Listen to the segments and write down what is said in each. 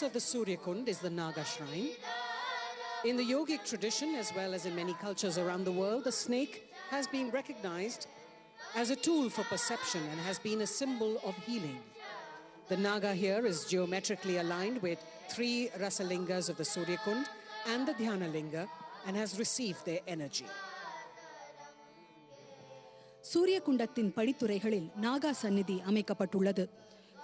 of the Surya Kund is the Naga shrine. In the yogic tradition, as well as in many cultures around the world, the snake has been recognized as a tool for perception and has been a symbol of healing. The Naga here is geometrically aligned with 3 Rasalingas of the Surya Kund and the Dhyanalinga and has received their energy. சூரிய குண்டத்தின் படித்துறைகளில் நாகா சந்நிதி அமைக்கப்பட்டுள்ளது.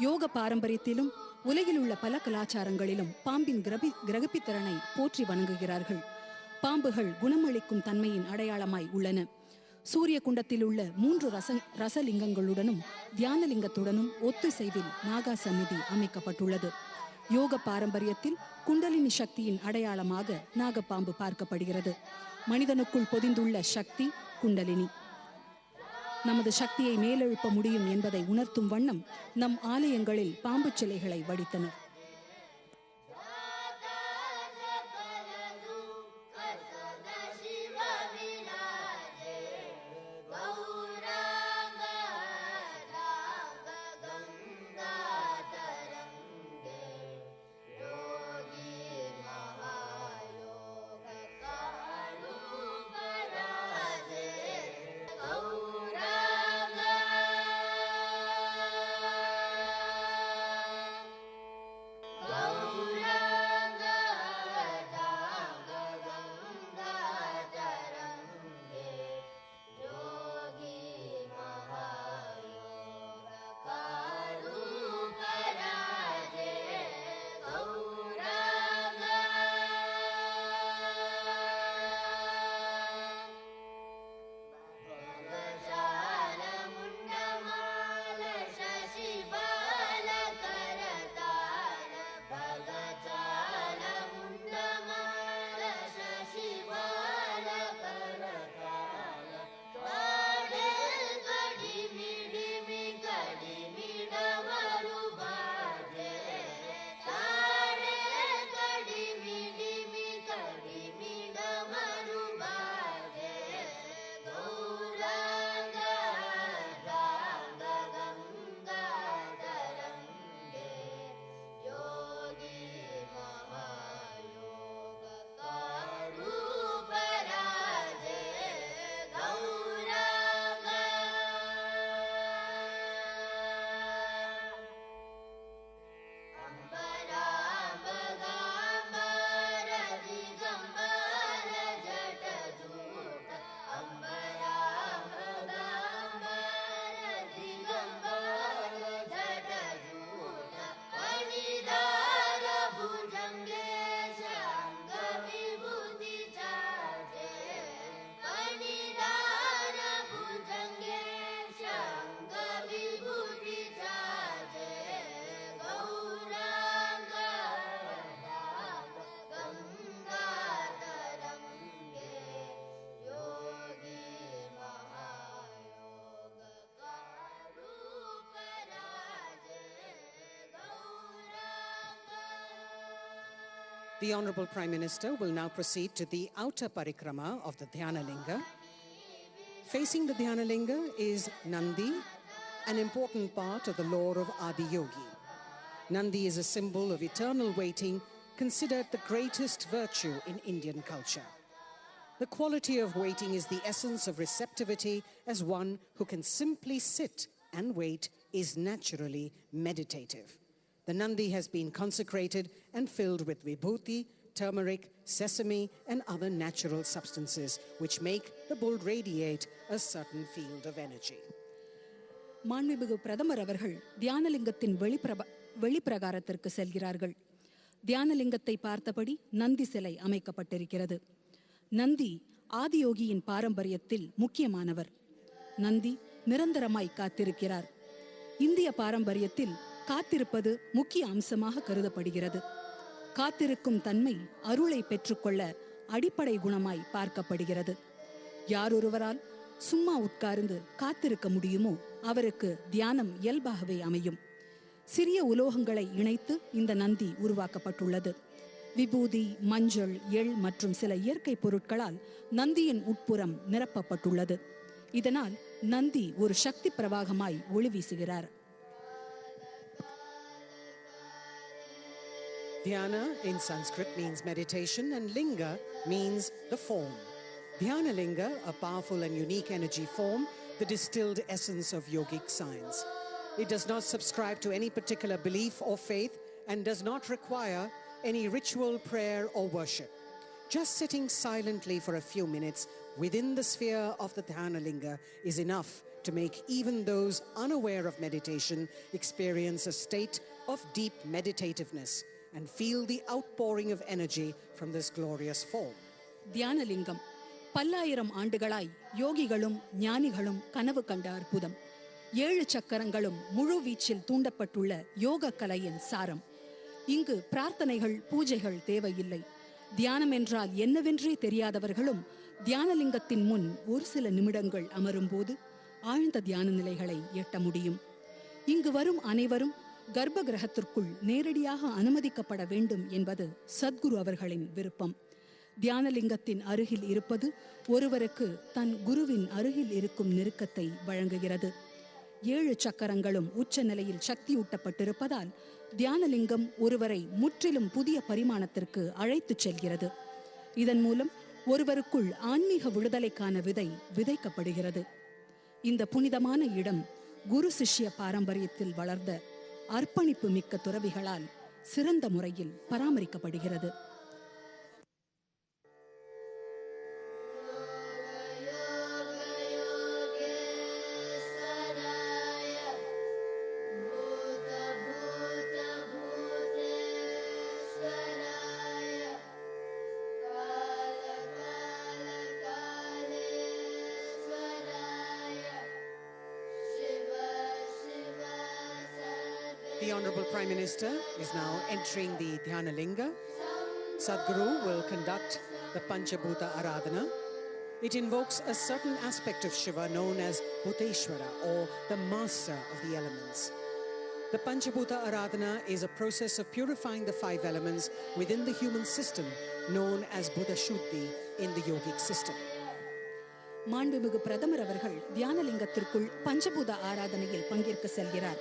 யோக பாரம்பரியத்திலும் உலகில் உள்ள பல கலாச்சாரங்களிலும் பாம்பின் கிரகப்பித்திறனை போற்றி வணங்குகிறார்கள். பாம்புகள் குணமளிக்கும் தன்மையின் அடையாளமாய் உள்ளன. சூரிய குண்டத்தில் உள்ள 3 ரசலிங்கங்களுடனும் தியானலிங்கத்துடனும் ஒத்துசைவில் நாகா சந்நிதி அமைக்கப்பட்டுள்ளது. யோக பாரம்பரியத்தில் குண்டலினி சக்தியின் அடையாளமாக நாகப்பாம்பு பார்க்கப்படுகிறது. மனிதனுக்குள் பொதிந்துள்ள சக்தி குண்டலினி. நமது சக்தியை மேலெழுப்ப முடியும் என்பதை உணர்த்தும் வண்ணம் நம் ஆலயங்களில் பாம்பு சிலைகளை வடித்தனர். The Honorable Prime Minister will now proceed to the outer parikrama of the Dhyanalinga. Facing the Dhyanalinga is Nandi, an important part of the lore of Adiyogi. Nandi is a symbol of eternal waiting, considered the greatest virtue in Indian culture. The quality of waiting is the essence of receptivity, as one who can simply sit and wait is naturally meditative. The Nandi has been consecrated and filled with vibhuti, turmeric, sesame and other natural substances which make the bull radiate a certain field of energy. மாண்புமிகு பிரதமர் அவர்கள் தியானலிங்கத்தின் வெளிப்பிரகாரத்திற்கு செல்கிறார்கள். தியானலிங்கத்தை பார்த்தபடி நந்தி சிலை அமைக்கப்பட்டிருக்கிறது. நந்தி ஆதியோகியின் பாரம்பரியத்தில் முக்கியமானவர். நந்தி நிரந்தரமாய் காத்திருக்கிறார். இந்திய பாரம்பரியத்தில் காத்திருப்பது முக்கிய அம்சமாக கருதப்படுகிறது. காத்திருக்கும் தன்மை அருளை பெற்றுக்கொள்ள அடிப்படை குணமாய் பார்க்கப்படுகிறது. யாரொருவரால் சும்மா உட்கார்ந்து காத்திருக்க முடியுமோ அவருக்கு தியானம் இயல்பாகவே அமையும். சிறிய உலோகங்களை இணைத்து இந்த நந்தி உருவாக்கப்பட்டுள்ளது. விபூதி, மஞ்சள், எள் மற்றும் சில இயற்கை பொருட்களால் நந்தியின் உட்புறம் நிரப்பப்பட்டுள்ளது. இதனால் நந்தி ஒரு சக்தி பிரவாகமாய் ஒளி வீசுகிறார். Dhyana in Sanskrit means meditation and linga means the form. Dhyana linga, a powerful and unique energy form, the distilled essence of yogic science. It does not subscribe to any particular belief or faith and does not require any ritual, prayer or worship. Just sitting silently for a few minutes within the sphere of the Dhyana linga is enough to make even those unaware of meditation experience a state of deep meditativeness and feel the outpouring of energy from this glorious form. Dhyanalingam பல்லாயிரம் ஆண்டுகளாய் யோகிகளும் ஞானிகளும் கனவு கண்ட அற்புதம். 7 சக்கரங்களும் முழு வீச்சில் தூண்டப்பட்டுள்ள யோக கலையின் சாரம். இங்கு பிரார்த்தனைகள், பூஜைகள் தேவையில்லை. தியானம் என்றால் என்னவென்றே தெரியாதவர்களும் தியானலிங்கத்தின் முன் ஒரு சில நிமிடங்கள் அமரும்போது ஆழ்ந்த தியான நிலைகளை எட்ட முடியும். இங்கு வரும் அனைவரும் கர்ப்ப கிரகத்திற்குள் நேரடியாக அனுமதிக்கப்பட வேண்டும் என்பது சத்குரு அவர்களின் விருப்பம். தியானலிங்கத்தின் அருகில் இருப்பது ஒருவருக்கு தன் குருவின் அருகில் இருக்கும் நெருக்கத்தை வழங்குகிறது. 7 சக்கரங்களும் உச்ச நிலையில் சக்தியூட்டப்பட்டிருப்பதால் தியானலிங்கம் ஒருவரை முற்றிலும் புதிய பரிமாணத்திற்கு அழைத்துச் செல்கிறது. இதன் மூலம் ஒருவருக்குள் ஆன்மீக விடுதலைக்கான விதை விதைக்கப்படுகிறது. இந்த புனிதமான இடம் குரு சிஷ்ய பாரம்பரியத்தில் வளர்ந்த அர்ப்பணிப்பு மிக்க துறவிகளால் சிறந்த முறையில் பராமரிக்கப்படுகிறது. The Honorable Prime Minister is now entering the Dhyana linga. Sadhguru will conduct the Panchabhuta Aradhana. It invokes a certain aspect of Shiva known as Bhuteshwara, or the master of the elements. The Panchabhuta Aradhana is a process of purifying the 5 elements within the human system known as Buddha Shuddhi in the yogic system. மாண்புமிகு பிரதமர் அவர்கள் தியானலிங்கத்திற்குள் பஞ்சபூத ஆராதனையில் பங்கேற்க செல்கிறார்.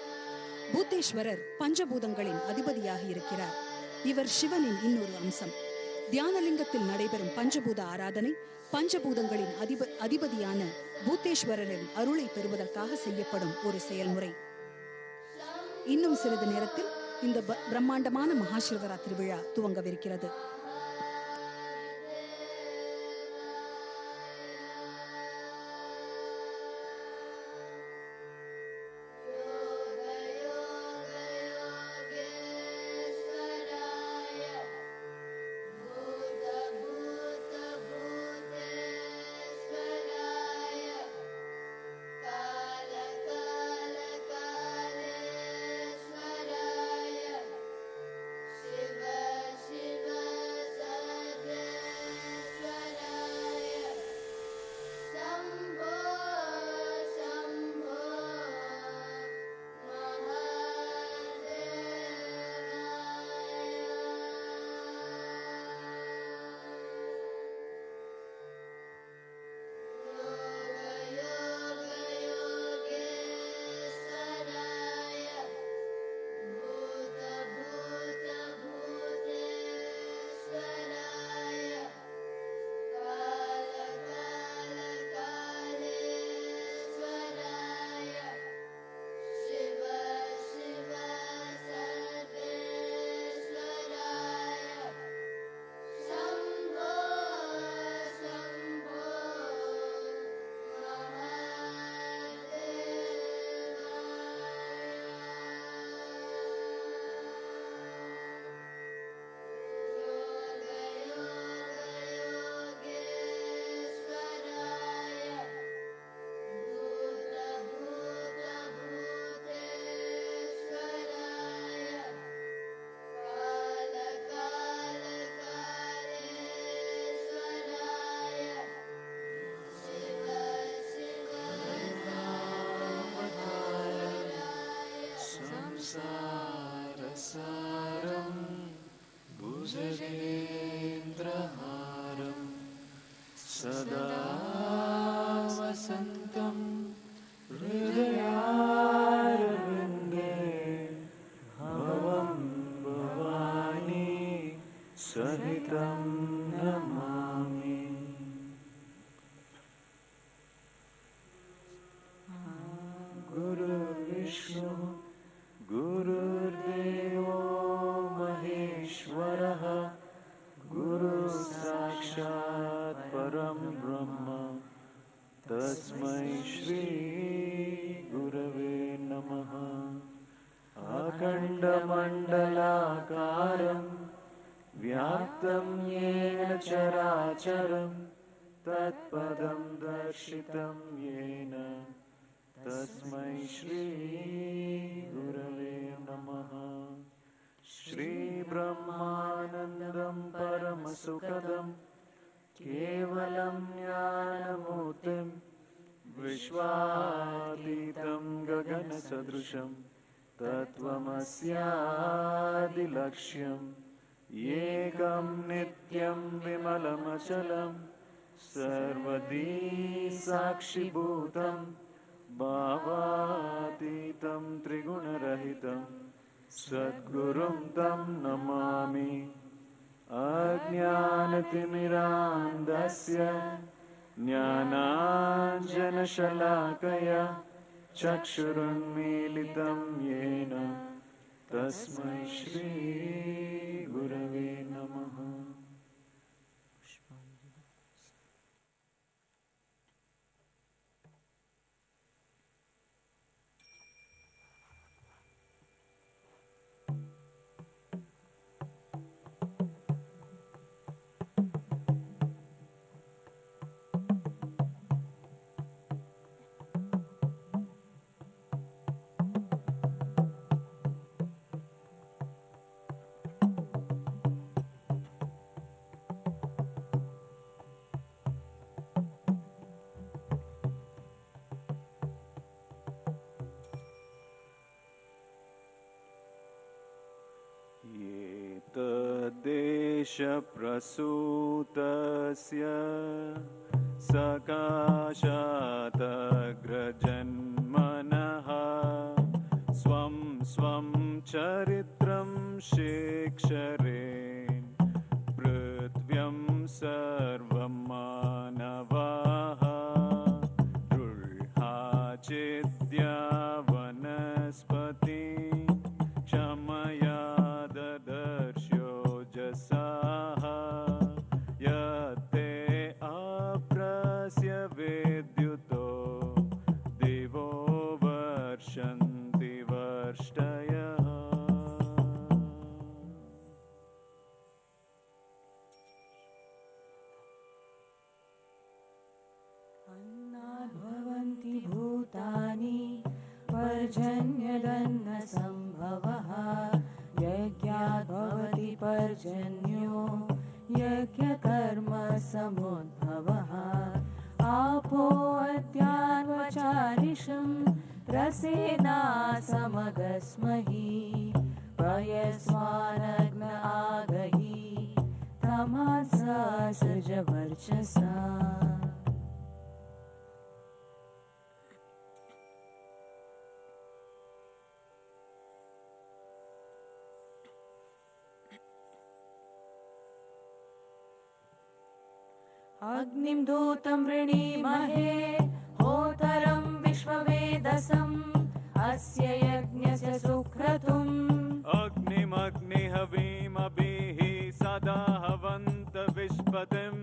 பூத்தேஸ்வரர் பஞ்சபூதங்களின் அதிபதியாக இருக்கிறார். இவர் சிவனின் இன்னொரு அம்சம். தியானலிங்கத்தில் நடைபெறும் பஞ்சபூத ஆராதனை பஞ்சபூதங்களின் அதிபதியான பூத்தேஸ்வரரின் அருளை பெறுவதற்காக செய்யப்படும் ஒரு செயல்முறை. இன்னும் சிறிது நேரத்தில் இந்த பிரம்மாண்டமான மகாசிவராத்திரி விழா துவங்கவிருக்கிறது. भुजगेन्द्रहारं सदा वसन्तं हृदयारविन्दे भवं भवानी सहितं नमामि। गुरुर्विष्णु गुरुर्देवो महेश्वरः गुरुसाक्षात् परं ब्रह्म तस्मै श्री गुरवे नमः। अखण्डमण्डलाकारं व्याप्तं येन चराचरं तत्पदं दर्शितं येन तस्मै श्री गुरवे नमः। श्रीब्रह्मानन्दं परमसुखदं केवलं ज्ञानमूर्तिं विश्वातीतं गगनसदृशं तत्त्वमस्यादिलक्ष्यम् एकं नित्यं विमलमचलं सर्वदी साक्षिभूतं भावातीतं त्रिगुणरहितं सद्गुरुं तं नमामि। अज्ञानतिमिरान्धस्य ज्ञानाञ्जनशलाकया चक्षुरुन्मीलितं येन तस्मै श्री गुरवे नमः। देशप्रसूतस्य सकाशादग्रजन्मनः स्वं स्वं चरित्रं शेक्षरेन् पृथ्व्यं सर्वं मानवाः रुह्याचिद्या वनस्पति क्षमया ददर्श्योजसाः यत्ते अप्रस्य विद्युतो दिवो वर्षन्ति वर्ष्टयः। अन्नाद्भवन्ति भूतानि पर्जन्यदन्नसम्भवः यज्ञाद् भवति पर्जन्यो यज्ञकर्मसमुद्भवः। आपो अद्यान्वचारिषं प्रसेनासमगस्महि पयस्वानग्न आगहि तमसा सृजवर्चसा। अग्निं दूतं वृणीमहे होतरं विश्ववेदसम् अस्य यज्ञस्य सुक्रतुम्। अग्निमग्निहवीमभिः सदा हवन्त विश्पतिं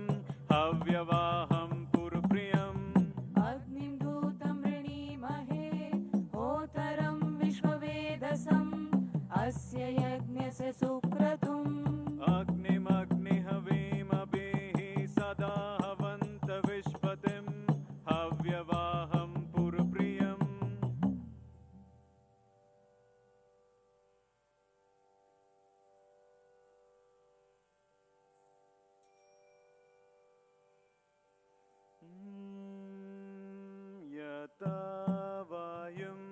हव्यवाहं पुरप्रियम्। अग्निं दूतं वृणीमहे होतरं विश्ववेदसम् अस्य यज्ञस्य सुक्रतुम्। अग्निमग्निहवीमभिः सदा हवन्त विश्पतिं हव्यवाहं पुरप्रियम्। यथा वायुं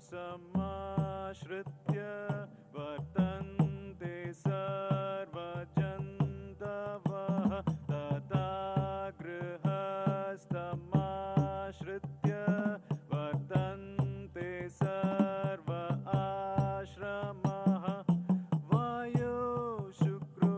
समाश्रित्य वर्तन्ते सर्वजन्तवः तथा गृहस्थमाश्रित्य वर्तन्ते सर्व आश्रमः। वायो शुक्रो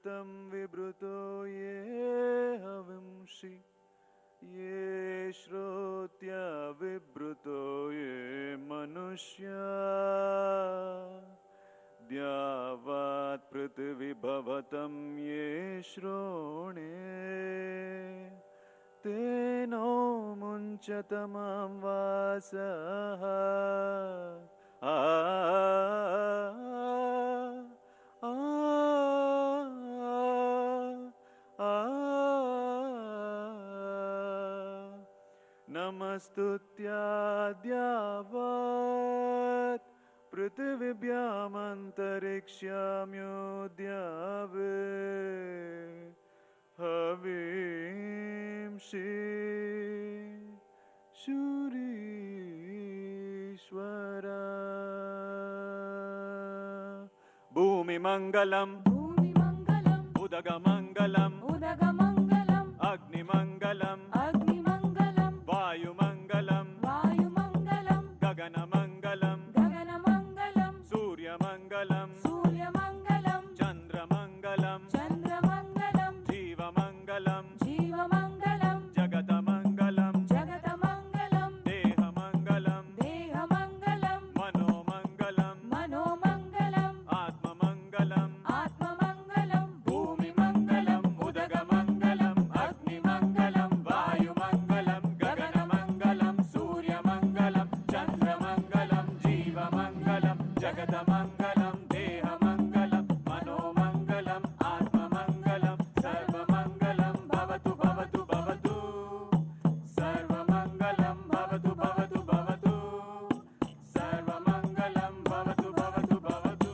अमृतं विवृतो ये हविंषि ये श्रोत्या विवृतो ये मनुष्या द्यावात् पृथिवी भवतं ये श्रोणे तेनो मुञ्चतमां वासः नमस्तुत्याद्यावत् पृथिव्यामन्तरिक्ष्याम्योद्यावे हवींषि शूरीश्वरा भूमिमङ्गलम् भूमिमङ्गलम् उदगमङ्गलम् उदगमङ्गलम् अग्निमङ्गलम् अग्निमङ्गलम् वायुमङ्गलम् वायुमङ्गलम् गगनमङ्गलम् गगनमङ्गलम् सूर्यमङ्गलम् सूर्यमङ्गलम् चन्द्रमङ्गलम् चन्द्रमङ्गलम् जीवमङ्गलम् जीवमङ्गलम् जगतमङ्गलम् जगतमङ्गलम् देहमङ्गलम् देहमङ्गलम् मनोमङ्गलम् मनोमङ्गलम् आत्ममङ्गलम् आत्ममङ्गलम् भूमिमङ्गलम् उदगमङ्गलम् अग्निमङ्गलम् वायुमङ्गलम् गगनमङ्गलम् सूर्यमङ्गलम् चन्द्रमङ्गलम् जीवमङ्गलम् जगतमङ्गलम् देहमङ्गलम् मनोमङ्गलम् आत्ममङ्गलम् सर्वमङ्गलं भवतु भवतु भवतु सर्वमङ्गलं भवतु भवतु भवतु सर्वमङ्गलं भवतु भवतु भवतु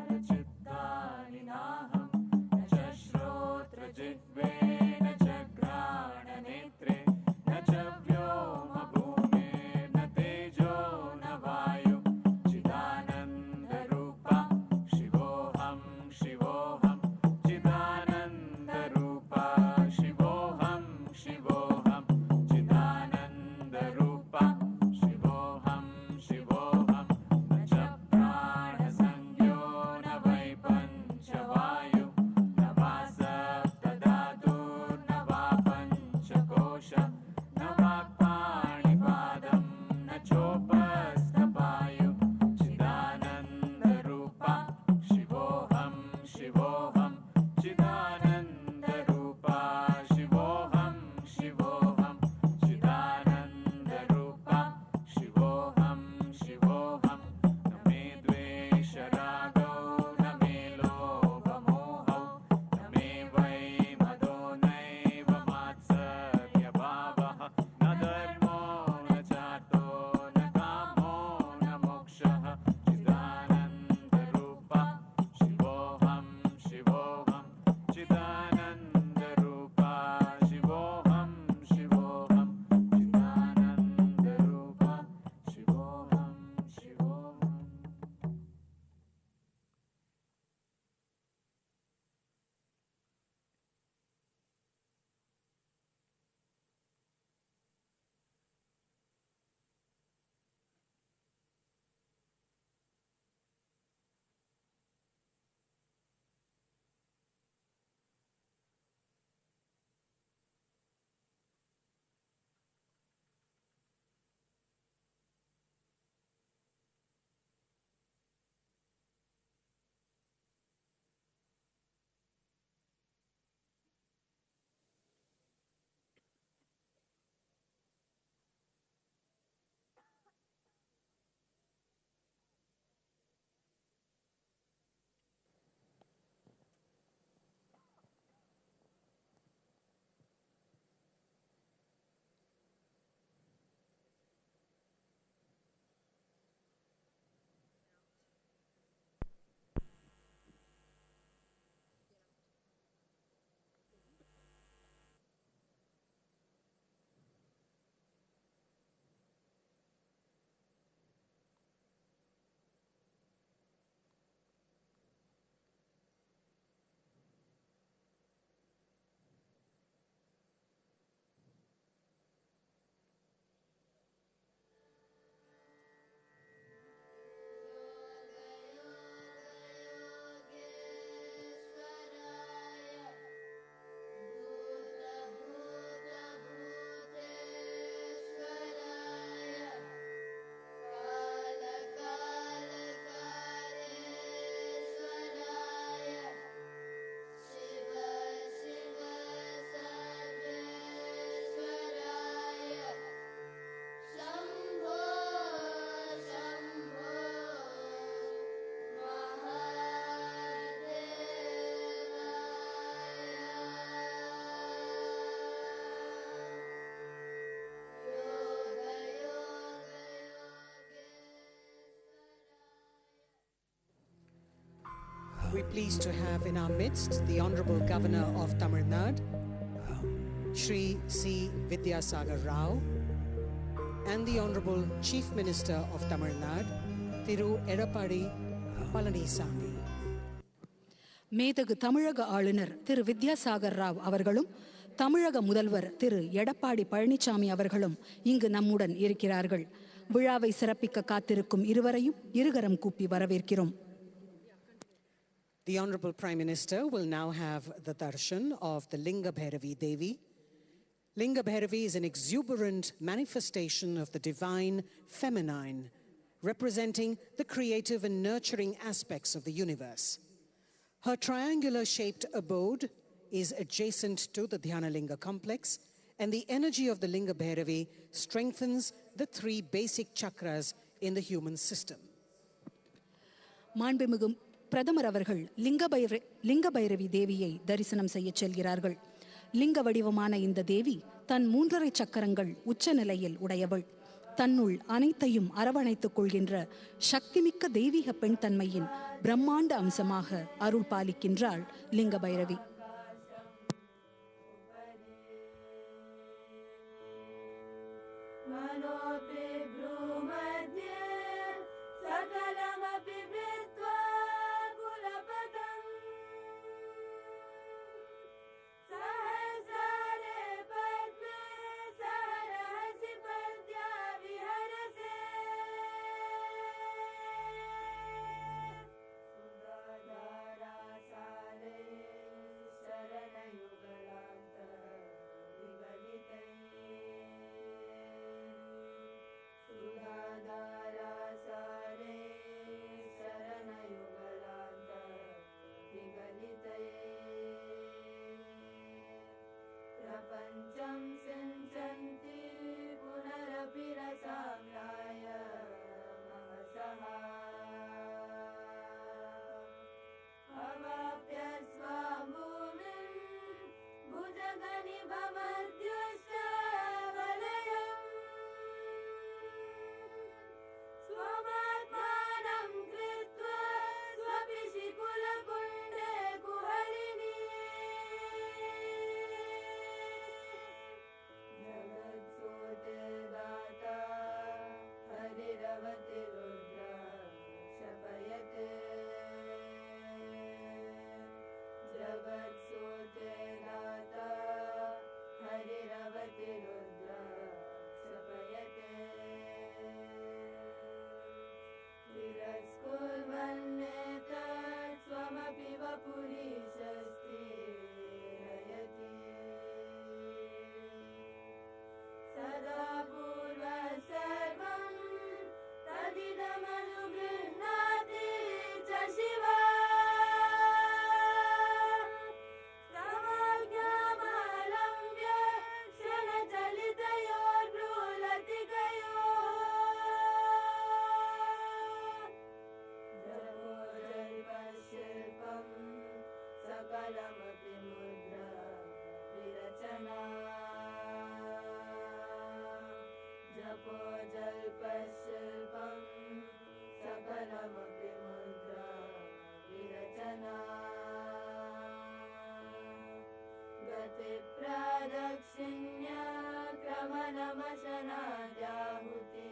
मनोबुद्ध्यहङ्कारचित्तानि नाहं न च श्रोत्रजिह्वे न च घ्राणनेत्रे न च व्योमभूमिर्न तेजो न वायु चिदानन्दरूपा शिवोऽहं शिवोऽहं चिदानन्दरूपा शिवोऽहं शिवोऽहं चिदानन्दरूपा शिवोऽहं शिवोऽहं न च प्राणसंज्ञो we're pleased to have in our midst the Honorable Governor of Tamil Nadu, Shri C. Vidyasagar Rao, and the Honorable Chief Minister of Tamil Nadu, Thiru Edappadi Palanisamy. மேதகு தமிழக ஆளுநர் திரு வித்யாசாகர் ராவ் அவர்களும் தமிழக முதல்வர் திரு எடப்பாடி பழனிசாமி அவர்களும் இங்கு நம்முடன் இருக்கிறார்கள். விழாவை சிறப்பிக்க காத்திருக்கும் இருவரையும் இருகரம் கூப்பி வரவேற்கிறோம். The Honorable Prime Minister will now have the darshan of the Linga Bhairavi Devi. Linga Bhairavi is an exuberant manifestation of the divine feminine, representing the creative and nurturing aspects of the universe. Her triangular-shaped abode is adjacent to the Dhyanalinga complex, and the energy of the Linga Bhairavi strengthens the three basic chakras in the human system. மாண்புமிகு பிரதமர் அவர்கள் லிங்க பைரவி தேவியை தரிசனம் செய்ய செல்கிறார்கள். லிங்க வடிவமான இந்த தேவி தன் 3.5 சக்கரங்கள் உச்ச நிலையில் உடையவள். தன்னுள் அனைத்தையும் அரவணைத்துக் கொள்கின்ற சக்திமிக்க தெய்வீக பெண் தன்மையின் பிரம்மாண்ட அம்சமாக அருள் பாலிக்கின்றாள் லிங்க பைரவி. प्रपञ्चं सिञ्चन्ति पुनरपि रसाम्नाय महसः अवाप्य स्वां भूमिं भुजगनिभमध्युष्टवलयम् स्वमात्मानं कृत्वा स्वपिशिकुलकुण्डे कुहरिणी जगत्सूते दाता हरिरवति रुद्र शपयते जगत्सूते दाता हरिरवति रुद्र शपयते तिरस्कुर्वन्नेतत् स्वमपि वपुरीशस्ति हयति सदा पूर्वः सर्वं तदिदमनुगृह्णाति च शिवा तवाज्ञामालम्ब्य क्षणचलितयोर्भ्रूलतिकयोः जपोजल्पशिल्पं सकलमपि मुद्रा विरचना जपोजल्पशिल्पं सकलमपि मुद्रा विरचना गतिप्रदक्षिण्या क्रमनमशनाद्याहुति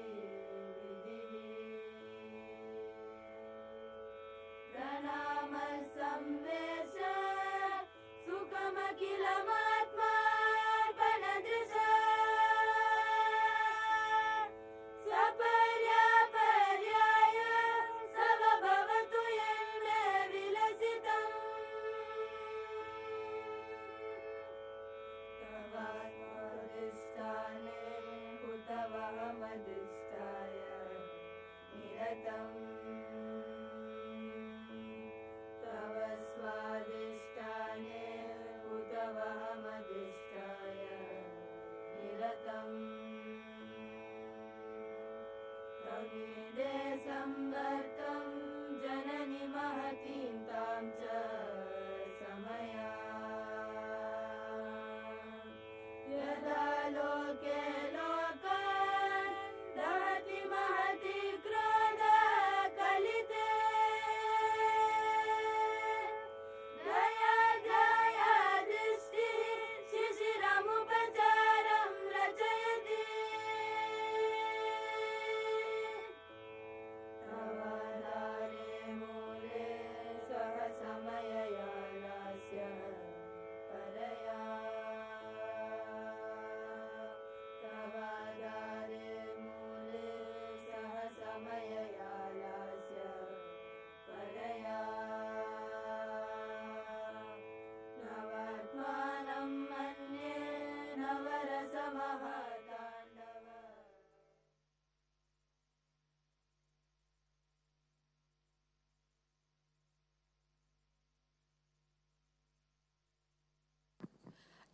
प्रणामसंवेश सुखमखिलमात्मार्पणदृशा सपर्यापर्याय समभवतु यन्मे विलसितम् तवास्मदिष्टाने हुतवहमदिष्टाय निरतम् तव स्वादिष्टाने हुतवहमदिष्टाय निरतम् प्रमीडे संवर्तं जननि महतीं तां च समया यदा लोके लोकान् दहति महती क्रोध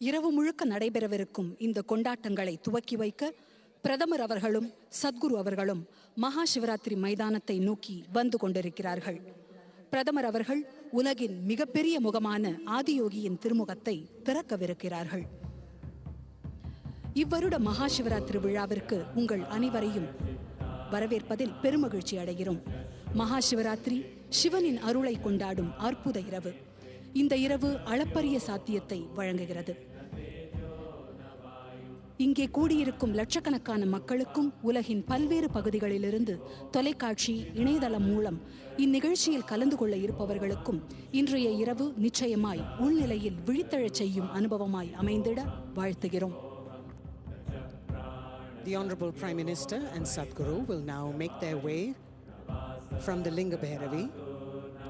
இரவு முழுக்க நடைபெறவிருக்கும் இந்த கொண்டாட்டங்களை துவக்கி வைக்க பிரதமர் அவர்களும் சத்குரு அவர்களும் மகா சிவராத்திரி மைதானத்தை நோக்கி வந்து கொண்டிருக்கிறார்கள். பிரதமர் அவர்கள் உலகின் மிகப்பெரிய முகமான ஆதியோகியின் திருமுகத்தை திறக்கவிருக்கிறார்கள். இவ்வருட மகா சிவராத்திரி விழாவிற்கு உங்கள் அனைவரையும் வரவேற்பதில் பெருமகிழ்ச்சி அடைகிறோம். மகா சிவராத்திரி சிவனின் அருளை கொண்டாடும் அற்புத இரவு. இந்த இரவு அளப்பரிய சாத்தியத்தை வழங்குகிறது. இங்கே கூடியிருக்கும் லட்சக்கணக்கான மக்களுக்கும் உலகின் பல்வேறு பகுதிகளிலிருந்து தொலைக்காட்சி, இணையதளம் மூலம் இந்நிகழ்ச்சியில் கலந்து கொள்ள இருப்பவர்களுக்கும் இன்றைய இரவு நிச்சயமாய் உள்நிலையில் விழித்தெழச் செய்யும் அனுபவமாய் அமைந்திட வாழ்த்துகிறோம். The Honorable Prime Minister and Sadhguru will now make their way from the Linga Bhairavi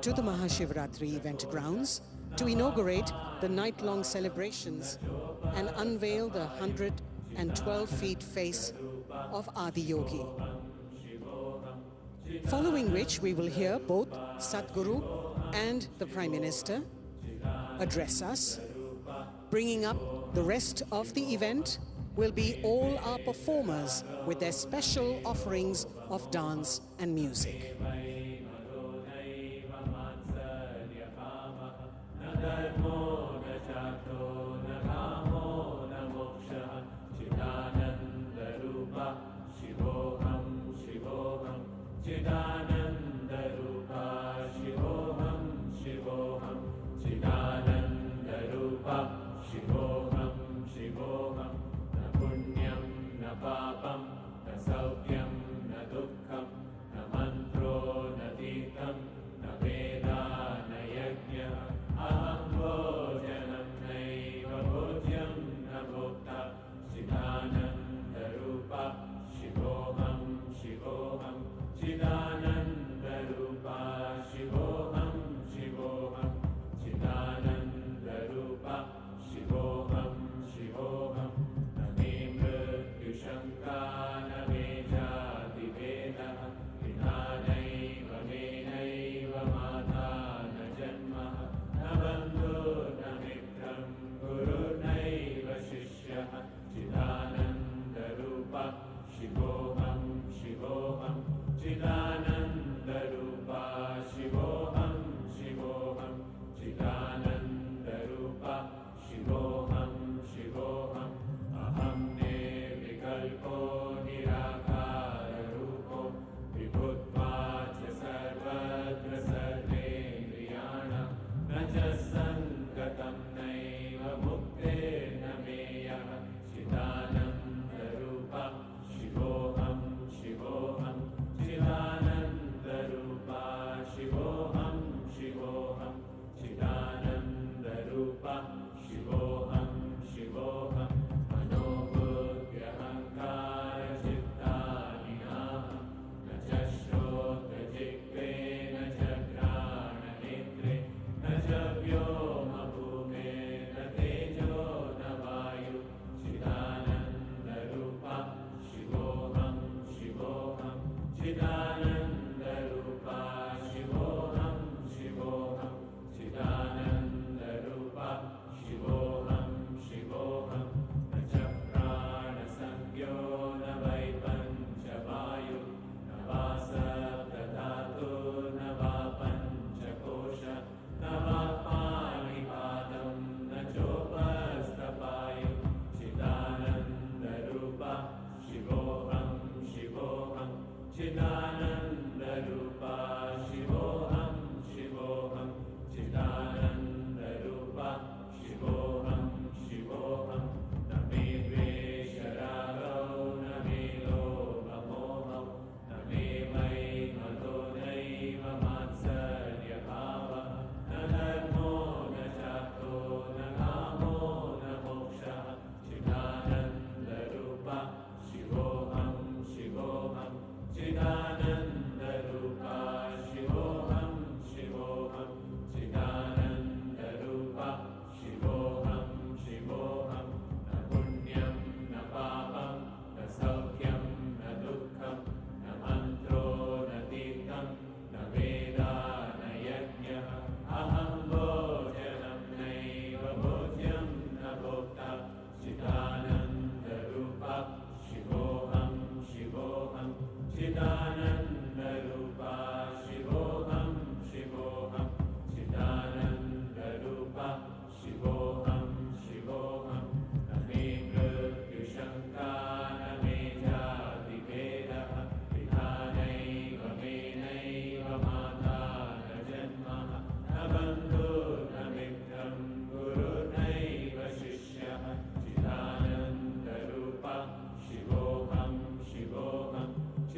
to the Mahashivratri event grounds to inaugurate the night-long celebrations and unveil the 112-feet face of Adiyogi. Following which we will hear both Sadhguru and the Prime Minister address us. Bringing up the rest of the event will be all our performers with their special offerings of dance and music.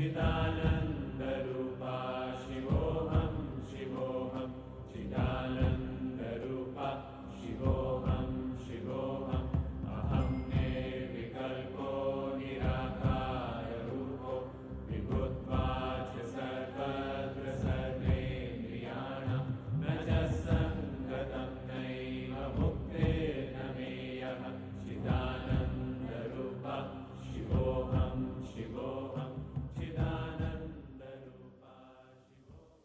चिदानन्दरूपा शिवोऽहं शिवोऽहं चिदानन्दरूपा शिवोऽहं शिवोऽहम् अहं निर्विकल्पो निराकाररूपो विभुत्वा च सर्वत्र सर्वेन्द्रियाणां न च सङ्गतं नैव मुक्तिर्न मेयः चिदानन्दरूपा शिवोऽहं शिवोऽहं चिदानन्दरूपा शिवोऽहम्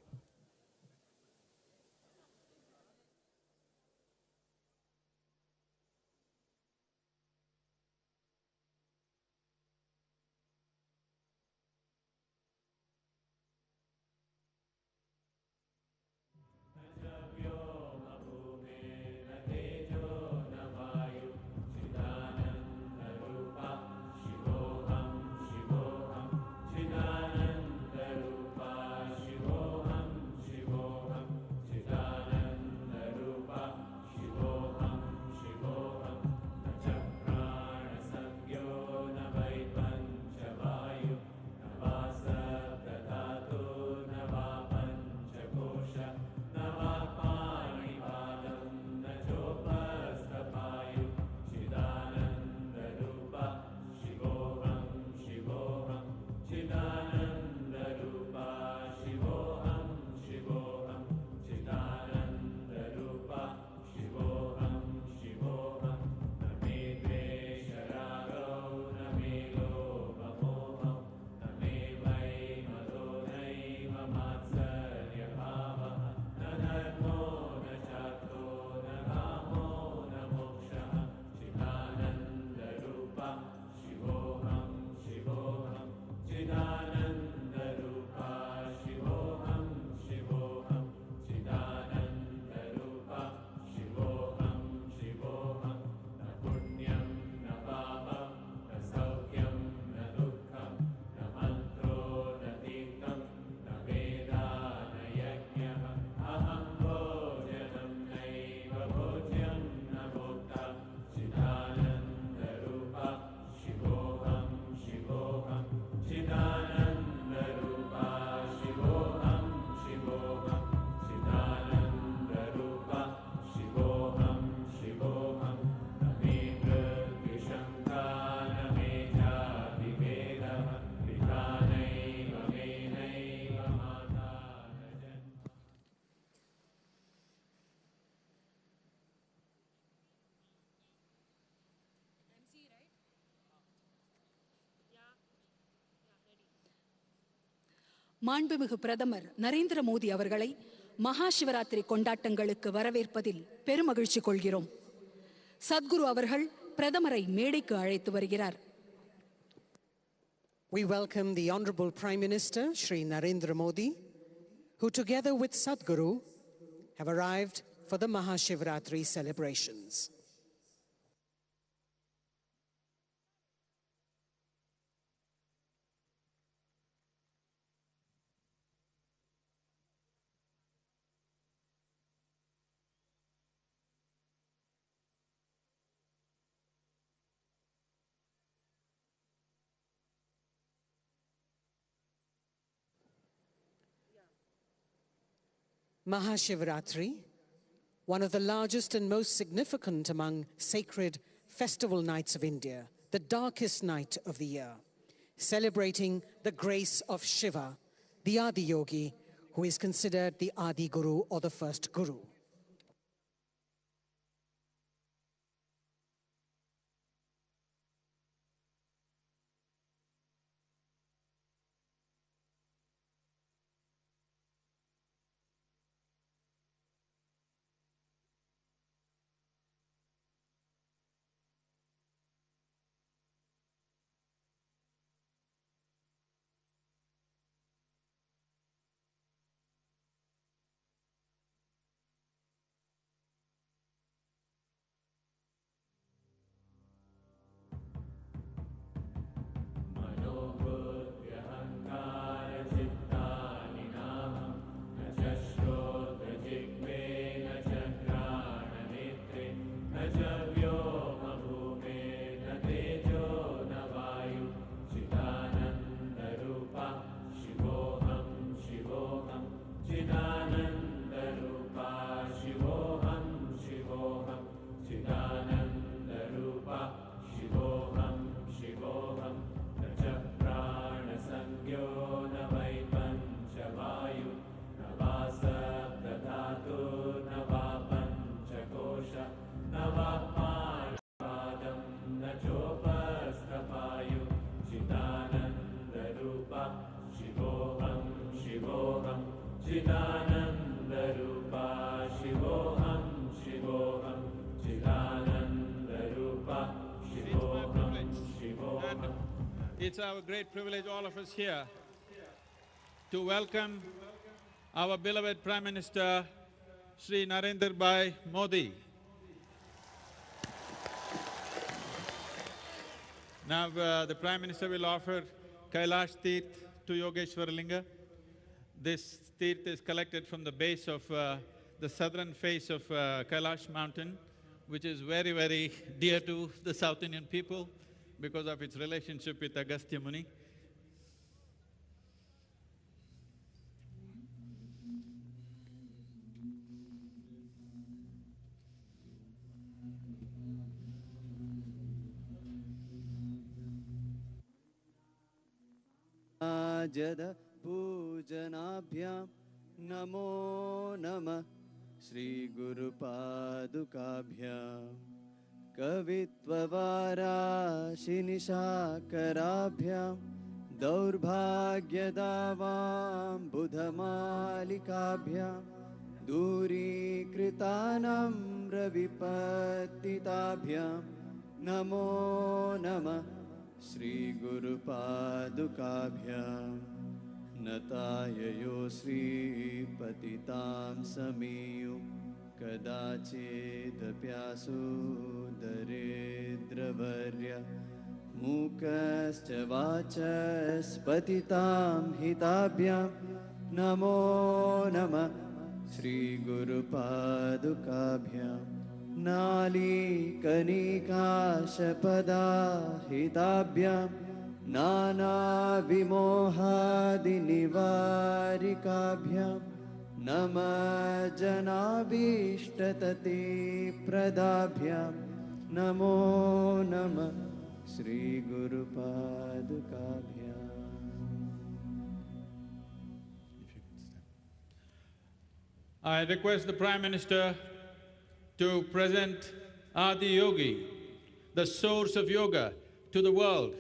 न च व्योमभूमिर्न तेजो न वायु चिदानन्दरूपा शिवोऽहं शिवोऽहं चिदानन्दरूपा शिवोऽहं शिवोऽहं चिदानन्दरूपा शिवोऽहं शिवोऽहं न च प्राणसंज्ञो न वै पञ्चवायु न वा सप्तधातु न वा पञ्चकोश न वा पाणिपादं न चोपस्थपायु चिदानन्दरूपा शिवोऽहं शिवोऽहं चिदानन्दरूपा शिवोऽहं शिवोऽहं चिदानन्दरूपा शिवोऽहं शिवोऽहं न मे द्वेषरागौ न मे लोभमोहौ न मे वै मदो नैव मात्सर्यभावः न धर्मो न चार्थो न कामो न मोक्षः चिदानन्दरूपा शिवोऽहं शिवोऽहं चिदानन्दरूपा शिवोऽहं शिवोऽहं चिदानन्दरूपा शिवोऽहं शिवोऽहं न पुण्यं न पापं न सौख्यं न दुःखं न मन्त्रो न तीर्थं न वेदा न यज्ञः अहं भोजनं नैव भोज्यं न भोक्ता चिदानन्दरूपा शिवोऽहं शिवोऽहं चिदानन्दरूपा शिवोऽहं शिवोऽहं चिदानन्दरूपा शिवोऽहं शिवोऽहं न मे मृत्युशङ्का न मे जातिभेदः पिता नैव मे नैव माता न जन्म மாண்புமிகு பிரதமர் நரேந்திர மோடி அவர்களை மகா சிவராத்திரி கொண்டாட்டங்களுக்கு வரவேற்பதில் பெருமகிழ்ச்சி கொள்கிறோம். சத்குரு அவர்கள் பிரதமரை மேடைக்கு அழைத்து வருகிறார். We welcome the Honorable Prime Minister, Shri Narendra Modi, who together with Sadhguru have arrived for the Mahashivratri celebrations. Mahashivratri, one of the largest and most significant among sacred festival nights of India, the darkest night of the year, celebrating the grace of Shiva, the Adi Yogi, who is considered the Adi Guru or the first Guru. And it's our great privilege, all of us here, to welcome our beloved Prime Minister, Shri Narendra Bhai Modi. Now, the Prime Minister will offer Kailash Tirth to Yogeshwara Linga. This tirth is collected from the base of the southern face of Kailash mountain, which is very, very dear to the South Indian people because of its relationship with Agastya Muni. जद पूजनाभ्यां नमो नमः श्रीगुरुपादुकाभ्यां कवित्ववाराशिनिशाकराभ्यां दौर्भाग्यदावाम्बुधमालिकाभ्यां दूरीकृतानम्रविपत्तिताभ्यां नमो नमः श्रीगुरुपादुकाभ्यां नताययो श्रीपतितां समीयु कदाचिदप्यासु दरिद्रवर्य मूकश्च वाचस्पतितां हिताभ्यां नमो नमः श्रीगुरुपादुकाभ्यां नालीकनिकाशपदाहिताभ्यां नानाविमोहादिनिवारिकाभ्यां नमः जनाभीष्टततिप्रदाभ्यां नमो नमः श्रीगुरुपादुकाभ्याम्। I request the Prime Minister to present Adi Yogi, the source of yoga, to the world.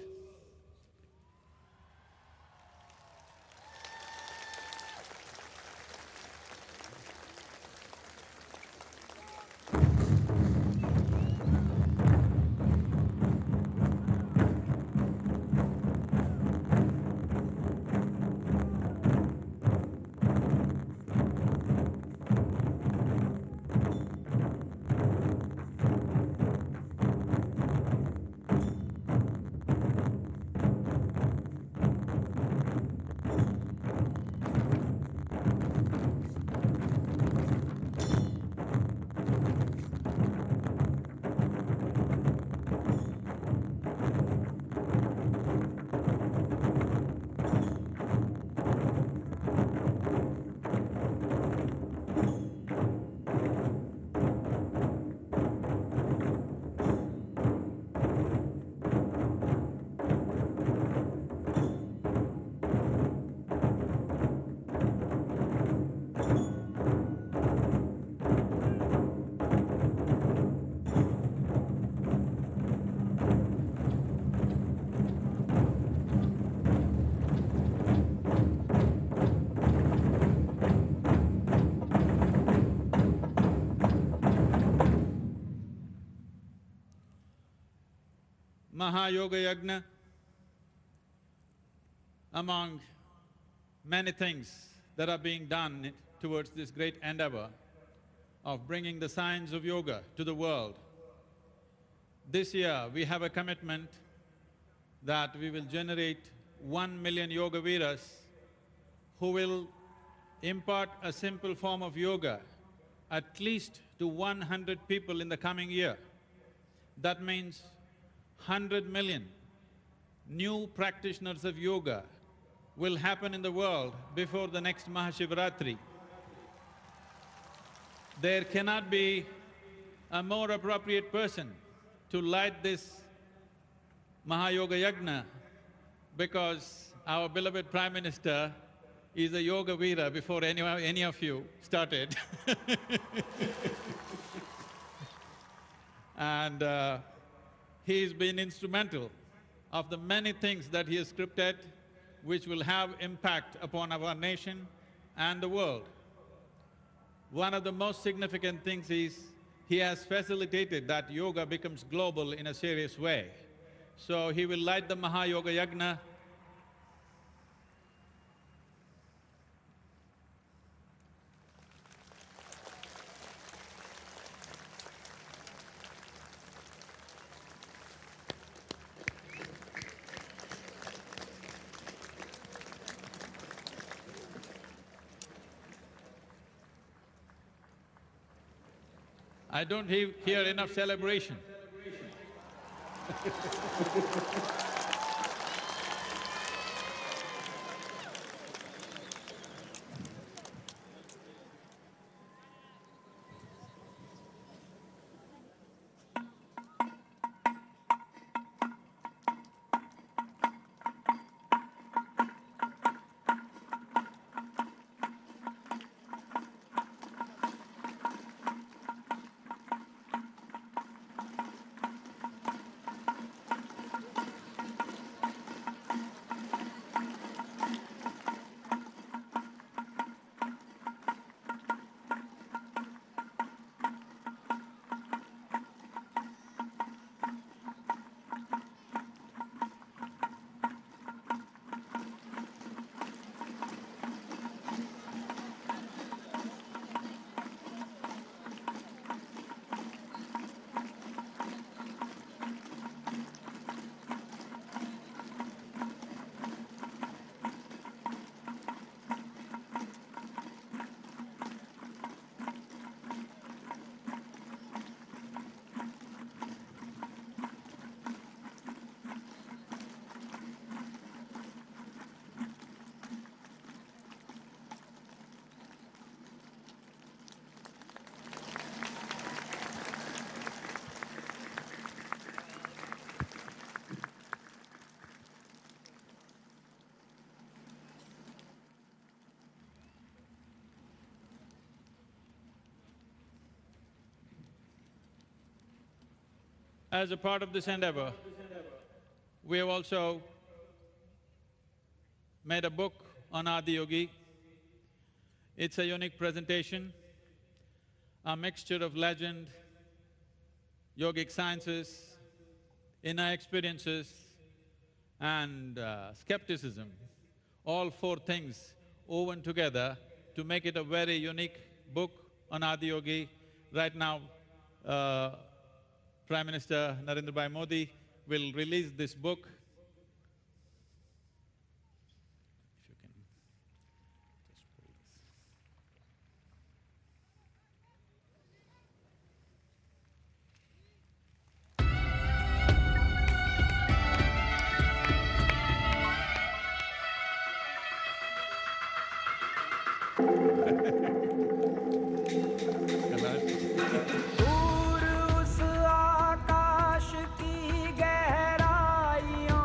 Mahayoga Yajna, among many things that are being done towards this great endeavor of bringing the science of yoga to the world. This year, we have a commitment that we will generate 1 million yoga veeras who will impart a simple form of yoga at least to 100 people in the coming year. That means 100 million new practitioners of yoga will happen in the world before the next Mahashivratri. There cannot be a more appropriate person to light this Mahayoga Yajna because our beloved Prime Minister is a yoga veera before any of you started. And he's been instrumental of the many things that he has scripted which will have impact upon our nation and the world. One of the most significant things is he has facilitated that yoga becomes global in a serious way. So he will light the Mahayoga Yagna. I don't hear enough celebration. As a part of this endeavor, we have also made a book on Adiyogi. It's a unique presentation, a mixture of legend, yogic sciences, inner experiences and skepticism, all four things woven together to make it a very unique book on Adiyogi. Right now, Prime Minister Narendra Bhai Modi will release this book. If you can just pull this. दूर उस आकाश की गहराइयों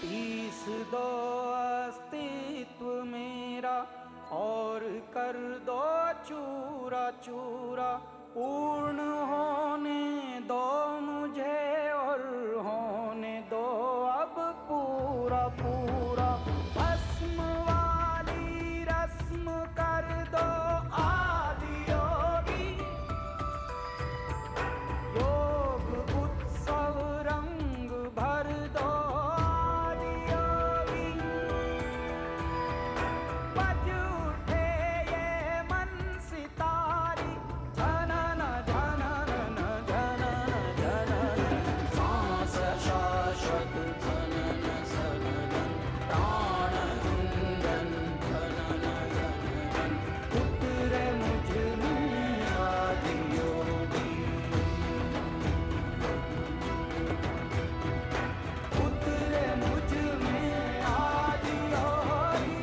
piece दो अस्तित्व मेरा और कर दो चूरा चूरा, पूर्ण होने दो मुझे और होने दो अब पूरा पूरा। भस्म वाली रस्म कर दो आदि योगी, योग उत्सव रंग भर दो आदि योगी। बज उठे ये मन सितारी, झनन झनन झनन झनन, सांस शाश्वत झनन सनन, प्राण इंधन झनन झनन, उतरे मुझ में आदि योगी, उतरे मुझ में आदि योगी।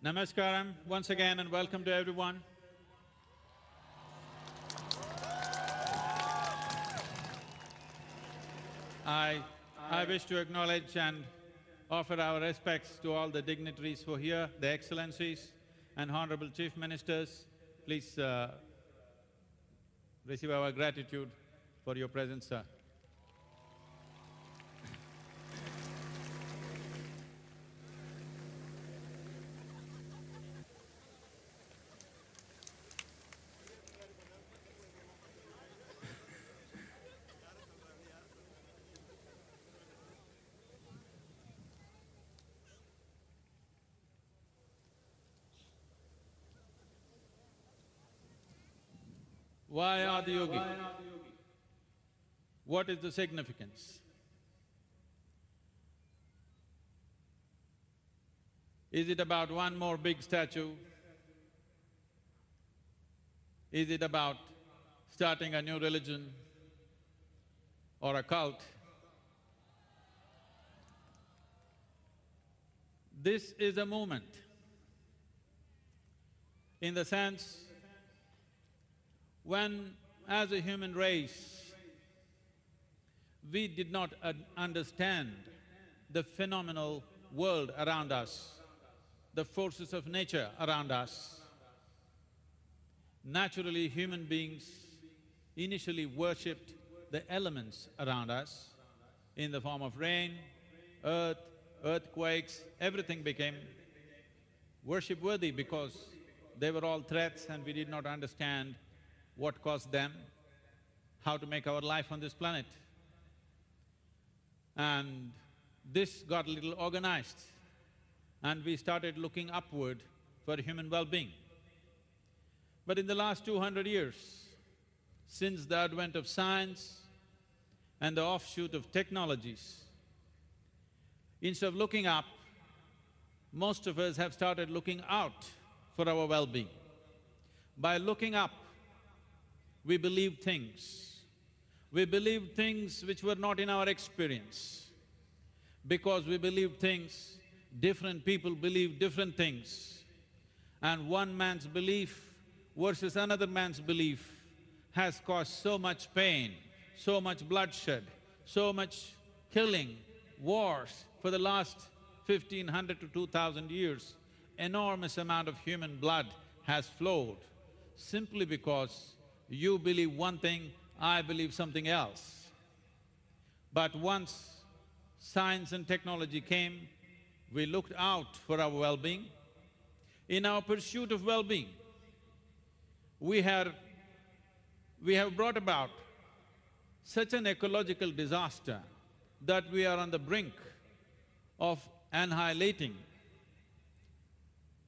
Namaskaram once again and welcome to everyone. I wish to acknowledge and offer our respects to all the dignitaries who are here, the excellencies and honorable chief ministers. Please receive our gratitude for your presence, sir. Why Adiyogi? What is the significance? Is it about one more big statue? Is it about starting a new religion or a cult? This is a movement in the sense when, as a human race, we did not understand the phenomenal world around us, the forces of nature around us. Naturally, human beings initially worshipped the elements around us in the form of rain, earth, earthquakes, everything became worship-worthy because they were all threats and we did not understand what caused them, how to make our life on this planet. And this got a little organized and we started looking upward for human well-being. But in the last 200 years, since the advent of science and the offshoot of technologies, instead of looking up, most of us have started looking out for our well-being. By looking up, we believe things. We believe things which were not in our experience. Because we believe things, different people believe different things. And one man's belief versus another man's belief has caused so much pain, so much bloodshed, so much killing, wars for the last 1500 to 2000 years. Enormous amount of human blood has flowed simply because you believe one thing, I believe something else. But once science and technology came, we looked out for our well-being. In our pursuit of well-being, we have brought about such an ecological disaster that we are on the brink of annihilating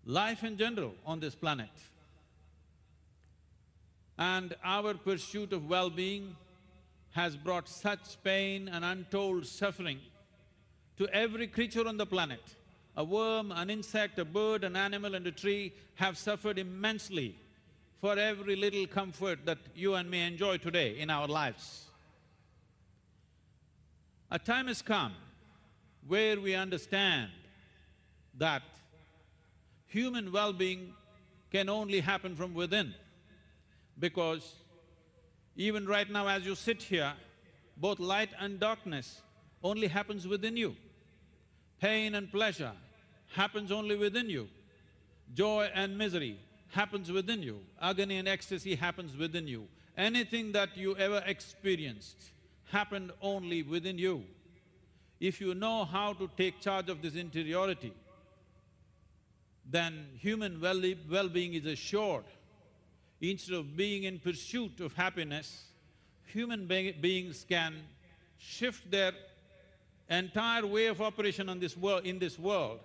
life in general on this planet. And our pursuit of well-being has brought such pain and untold suffering to every creature on the planet. a worm, an insect, a bird, an animal and a tree have suffered immensely for every little comfort that you and me enjoy today in our lives. A time has come where we understand that human well-being can only happen from within, because even right now as you sit here, both light and darkness only happens within you. Pain and pleasure happens only within you. Joy and misery happens within you. Agony and ecstasy happens within you. Anything that you ever experienced happened only within you. If you know how to take charge of this interiority, then human well-being is assured. Instead of being in pursuit of happiness, human beings can shift their entire way of operation in this world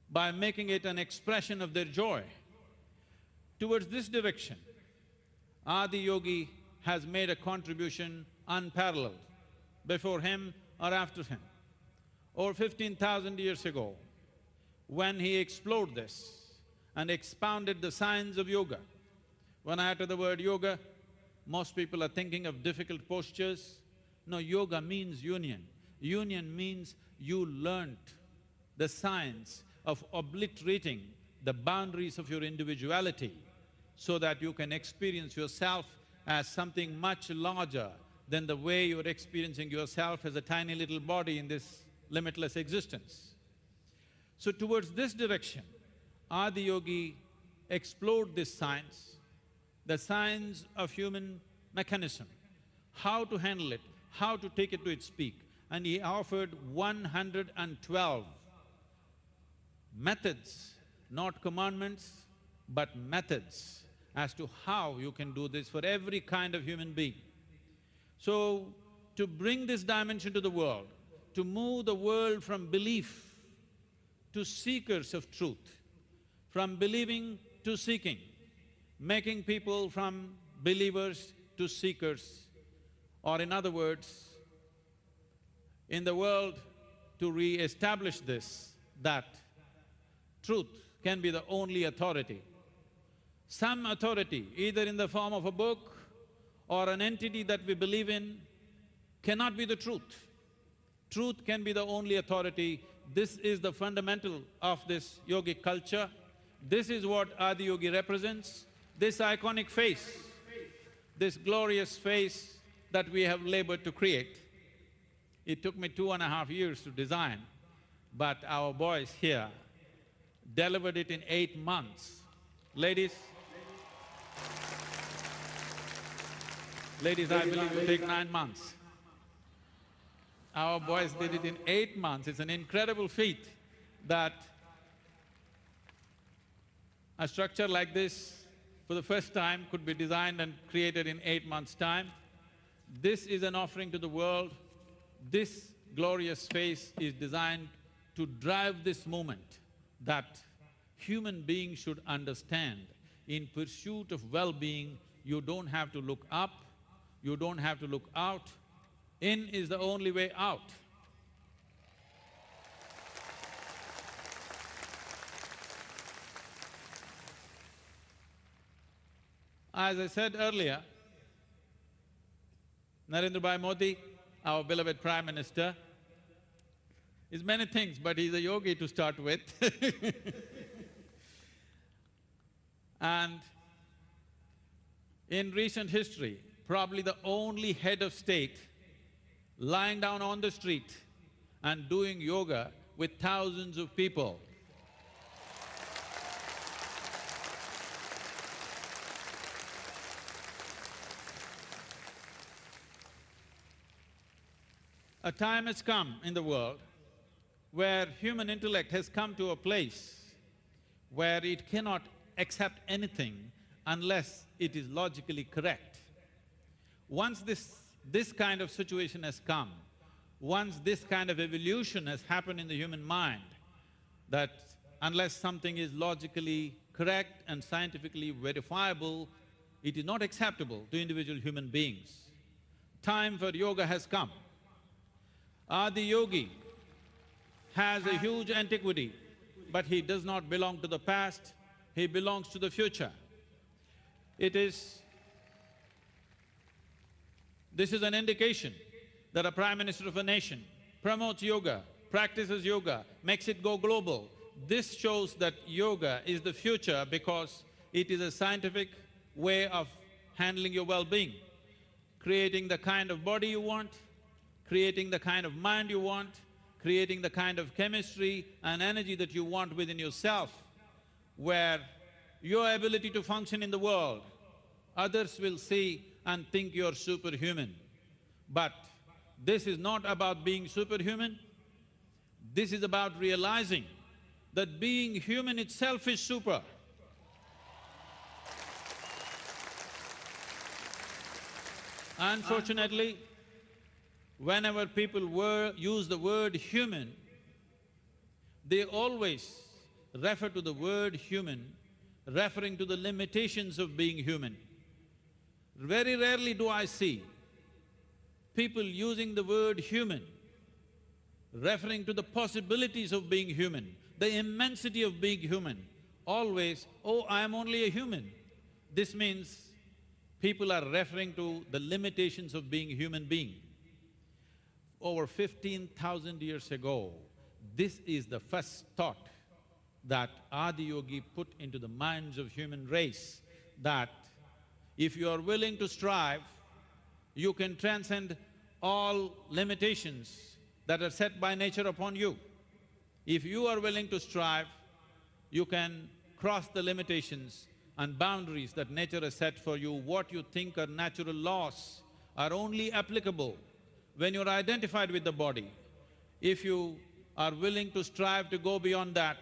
by making it an expression of their joy. Towards this direction, Adi Yogi has made a contribution unparalleled, before him or after him. Over 15,000 years ago, when he explored this and expounded the science of yoga. When I utter the word yoga, most people are thinking of difficult postures. No, yoga means union. Union means you learnt the science of obliterating the boundaries of your individuality so that you can experience yourself as something much larger than the way you're experiencing yourself as a tiny little body in this limitless existence. So towards this direction, Adi Yogi explored this science, the science of human mechanism, how to handle it, how to take it to its peak, and he offered 112 methods, not commandments, but methods as to how you can do this for every kind of human being. So, to bring this dimension to the world, to move the world from belief to seekers of truth, from believing to seeking, making people from believers to seekers, or in other words, in the world to re-establish this, that truth can be the only authority. Some authority, either in the form of a book or an entity that we believe in, cannot be the truth. Truth can be the only authority. This is the fundamental of this yogic culture. This is what Adi Yogi represents, this iconic face, this glorious face that we have labored to create. It took me 2.5 years to design, but our boys here delivered it in 8 months. Ladies, I believe it take 9 months. Our boys did it in 8 months. It's an incredible feat that a structure like this, for the first time, could be designed and created in 8 months' time. This is an offering to the world. This glorious face is designed to drive this movement that human beings should understand. In pursuit of well-being, you don't have to look up, you don't have to look out. In is the only way out. As I said earlier, Narendra Bhai Modi, our beloved Prime Minister, is many things, but he's a yogi to start with. And in recent history, probably the only head of state lying down on the street and doing yoga with thousands of people. A time has come in the world where human intellect has come to a place where it cannot accept anything unless it is logically correct. Once this kind of situation has come, once this kind of evolution has happened in the human mind, that unless something is logically correct and scientifically verifiable, it is not acceptable to individual human beings. Time for yoga has come. Adi Yogi has a huge antiquity, but he does not belong to the past, he belongs to the future. This is an indication that a Prime Minister of a nation promotes yoga, practices yoga, makes it go global. This shows that yoga is the future because it is a scientific way of handling your well-being, creating the kind of body you want, creating the kind of mind you want, creating the kind of chemistry and energy that you want within yourself, where your ability to function in the world, others will see and think you're superhuman. But this is not about being superhuman, this is about realizing that being human itself is super. Unfortunately, whenever people use the word human, they always refer to the word human referring to the limitations of being human. Very rarely do I see people using the word human referring to the possibilities of being human, the immensity of being human. Always, oh, I am only a human. This means people are referring to the limitations of being a human being. Over 15,000 years ago, this is the first thought that Adiyogi put into the minds of human race, that if you are willing to strive, you can transcend all limitations that are set by nature upon you. If you are willing to strive, you can cross the limitations and boundaries that nature has set for you. What you think are natural laws are only applicable when you're identified with the body. If you are willing to strive to go beyond that,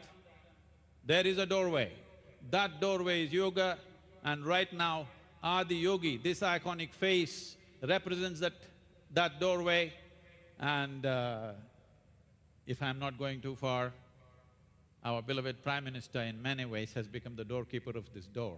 there is a doorway. That doorway is yoga, and right now, Adiyogi, this iconic face, represents that doorway. And if I'm not going too far, our beloved Prime Minister in many ways has become the doorkeeper of this door.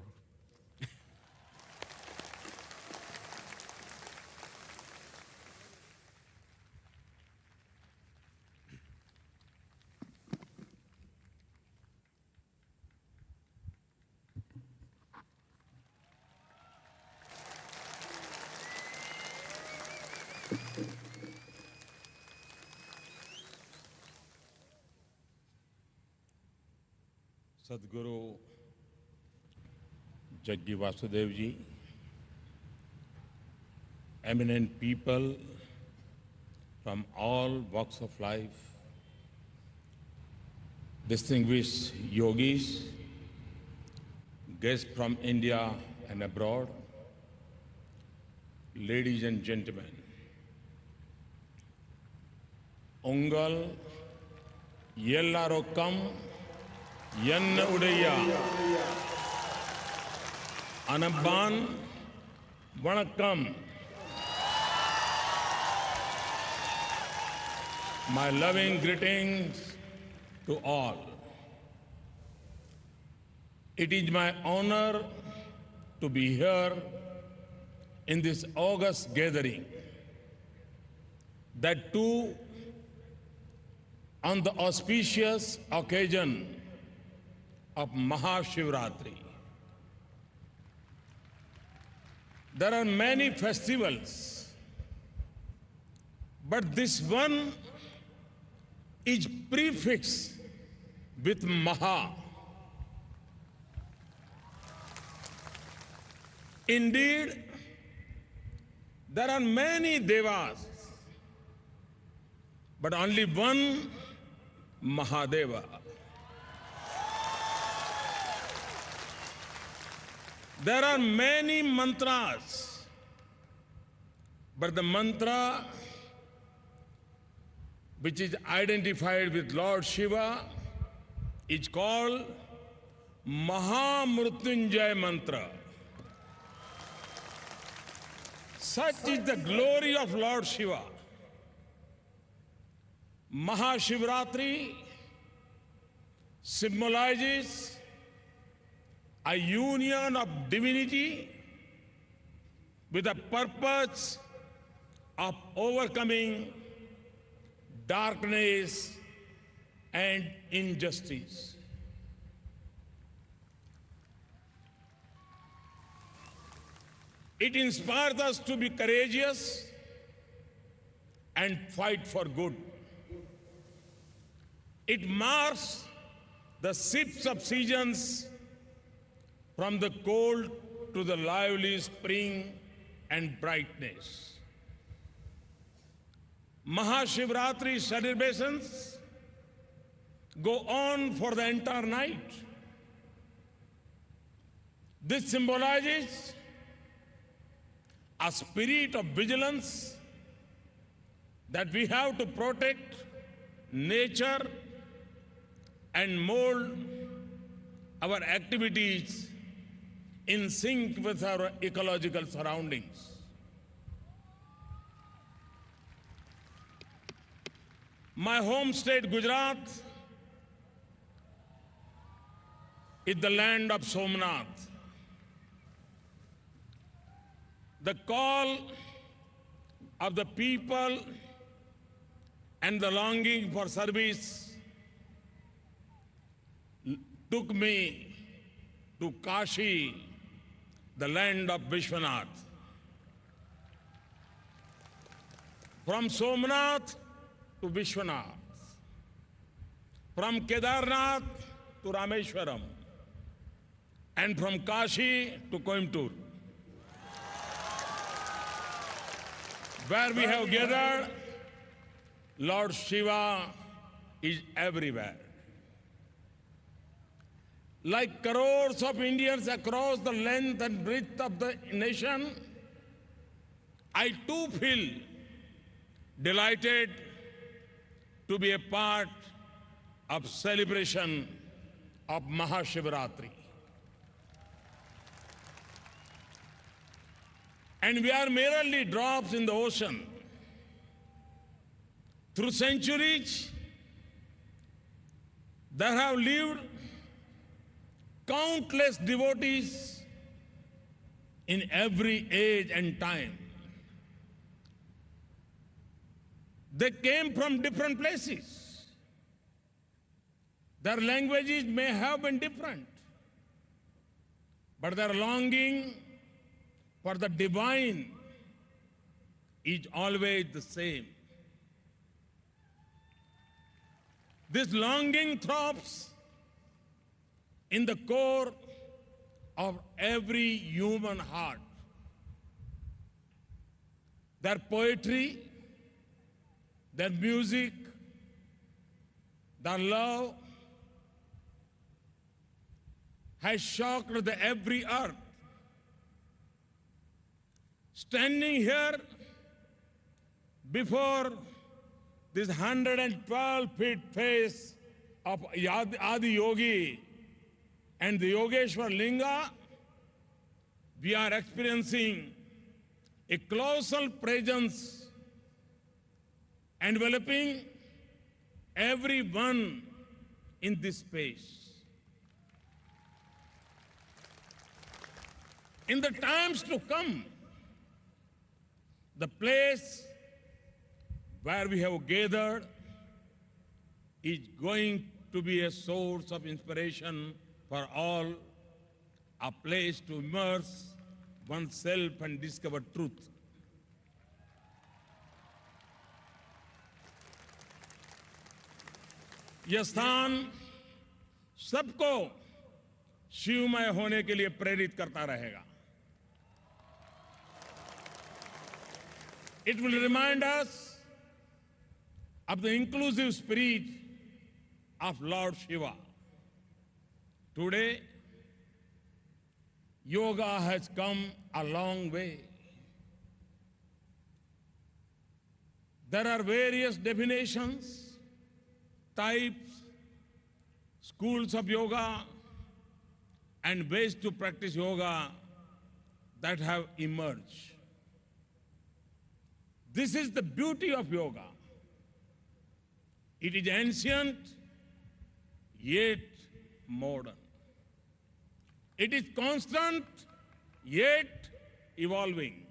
Sadhguru Jaggi Vasudev ji, eminent people from all walks of life, distinguished yogis, guests from India and abroad, ladies and gentlemen, Ungal Yellarokkam Yanna Udaya Anabban Vanakkam. My loving greetings to all. It is my honor to be here in this august gathering, that too on the auspicious occasion of Mahashivratri. There are many festivals, but this one is prefixed with Maha. Indeed, there are many devas, but only one Mahadeva. There are many mantras, but the mantra which is identified with Lord Shiva is called Mahamrutyunjay mantra. Such is the glory of Lord Shiva. Mahashivratri symbolizes a union of divinity with a purpose of overcoming darkness and injustice. It inspires us to be courageous and fight for good. It marks the shifts of seasons from the cold to the lively spring and brightness. Mahashivratri celebrations go on for the entire night. This symbolizes a spirit of vigilance that we have to protect nature and mold our activities in sync with our ecological surroundings. My home state, Gujarat, is the land of Somnath. The call of the people and the longing for service took me to Kashi, the land of Vishwanath. From Somnath to Vishwanath, from Kedarnath to Rameshwaram, and from Kashi to Coimbatore, where we have gathered, Lord Shiva is everywhere. Like crores of Indians across the length and breadth of the nation, I too feel delighted to be a part of celebration of Mahashivratri. And we are merely drops in the ocean. Through centuries, there have lived countless devotees in every age and time. They came from different places. Their languages may have been different, but their longing for the divine is always the same. This longing throbs in the core of every human heart. Their poetry, their music, their love has shocked the every earth. Standing here before this 112 feet face of Adi Yogi and the Yogeshwar Linga, we are experiencing a colossal presence enveloping everyone in this space. In the times to come, the place where we have gathered is going to be a source of inspiration for all, a place to immerse oneself and discover truth. यह स्थान सबको शिवमय होने के लिए प्रेरित करता रहेगा. It will remind us of the inclusive spirit of Lord Shiva. Today, yoga has come a long way. There are various definitions, types, schools of yoga, and ways to practice yoga that have emerged. This is the beauty of yoga. It is ancient, yet modern. It is constant, yet evolving.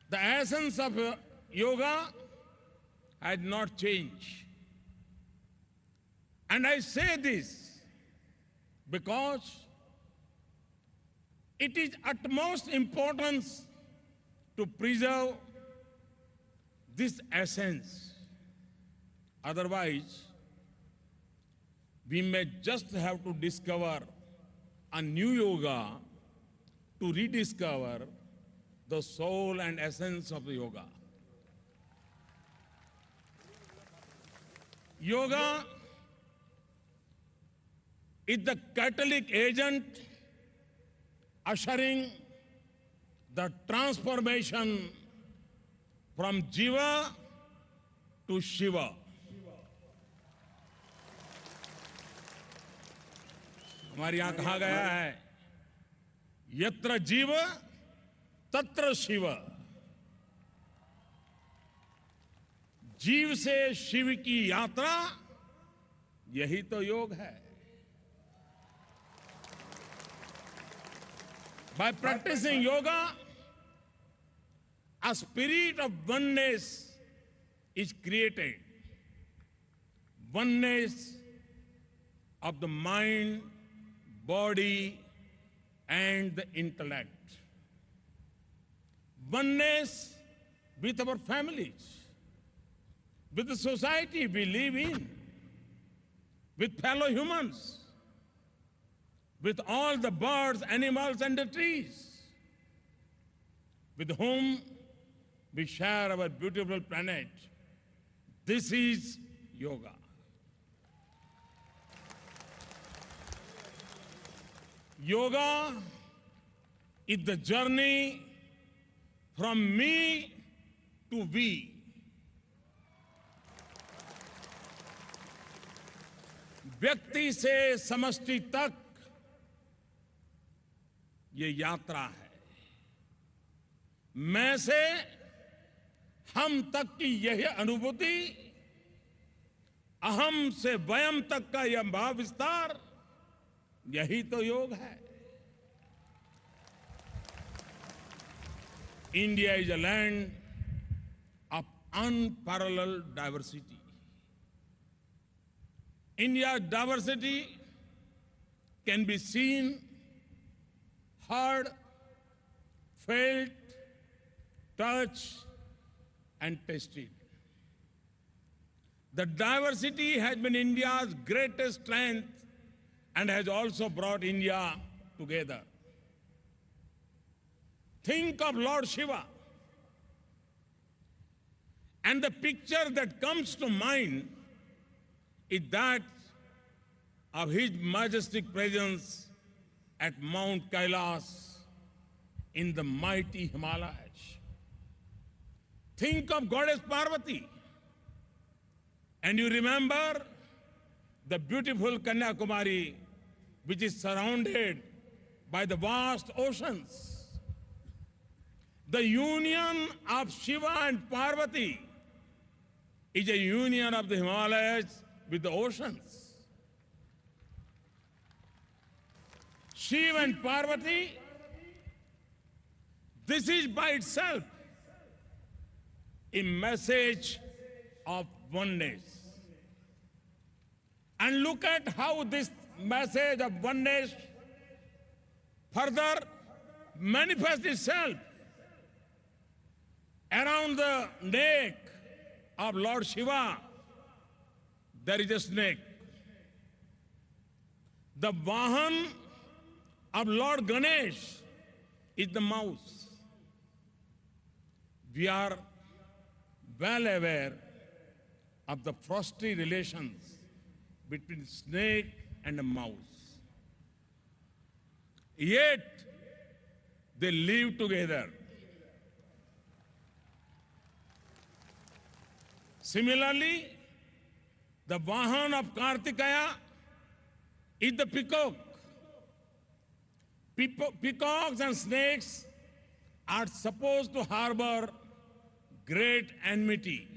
The essence of yoga has not changed. And I say this because it is utmost importance to preserve this essence. Otherwise, we may just have to discover a new yoga to rediscover the soul and essence of the yoga. Yoga is the catalytic agent ushering the transformation from Jiva to Shiva. हमारे यहां कहा गया है यत्र जीव तत्र शिव। जीव से शिव की यात्रा यही तो योग है। By practicing yoga, a spirit of oneness is created. Oneness of the mind, body, and the intellect. Oneness with our families, with the society we live in, with fellow humans, with all the birds, animals, and the trees, with whom we share our beautiful planet. This is yoga. Yoga is the journey from me to we. व्यक्ति से समष्टि तक ये यात्रा है। मैं से हम तक की यही अनुभूति, अहम से वयम तक का यह भाव विस्तार, यही तो योग है। India is a land of unparalleled diversity. India's diversity can be seen, heard, felt, touched, and tasted. The diversity has been India's greatest strength and has also brought India together. Think of Lord Shiva, and the picture that comes to mind is that of his majestic presence at Mount Kailas in the mighty Himalayas. Think of Goddess Parvati, and you remember the beautiful Kanyakumari, which is surrounded by the vast oceans. The union of Shiva and Parvati is a union of the Himalayas with the oceans. Shiva and Parvati, this is by itself a message of oneness. And look at how this message of oneness further manifests itself around the neck of Lord Shiva. There is a snake. The Vahan of Lord Ganesh is the mouse. We are well aware of the frosty relations between snake and a mouse. Yet, they live together. Similarly, the Vahan of Kartikeya is the peacock. Peacocks and snakes are supposed to harbor great enmity.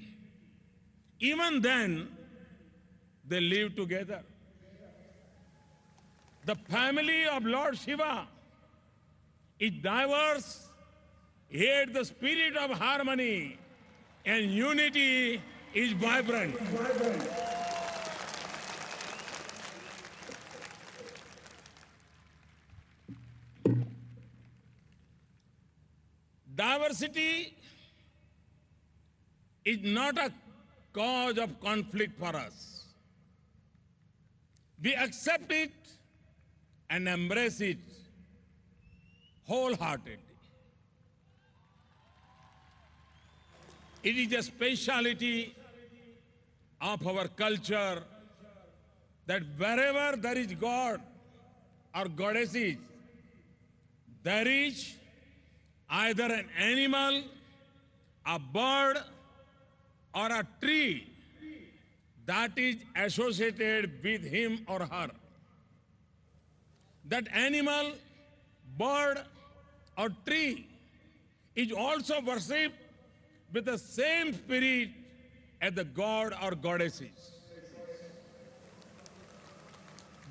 Even then, they live together. The family of Lord Shiva is diverse, yet the spirit of harmony and unity is vibrant. Diversity is not a cause of conflict for us. We accept it and embrace it wholeheartedly. It is a speciality of our culture that wherever there is God or goddesses, there is either an animal, a bird, or a tree that is associated with him or her. That animal, bird, or tree is also worshipped with the same spirit as the god or goddesses.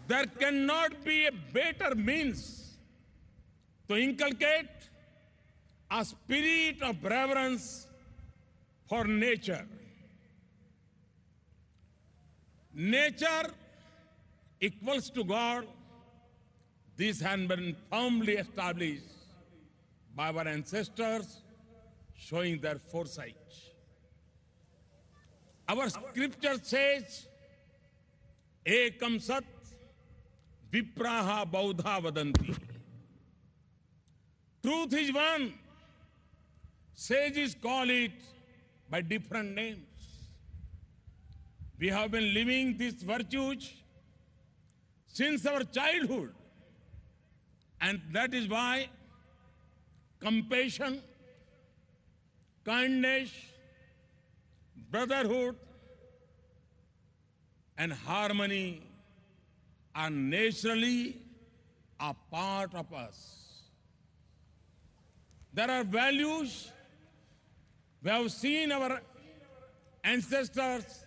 There cannot be a better means to inculcate a spirit of reverence for nature. Nature equals to God. This has been firmly established by our ancestors, showing their foresight. Our scripture says, Ekam Sat Vipraha Baudha Vadanti. Truth is one. Sages call it by different names. We have been living these virtues since our childhood. And that is why compassion, kindness, brotherhood, and harmony are naturally a part of us. There are values we have seen our ancestors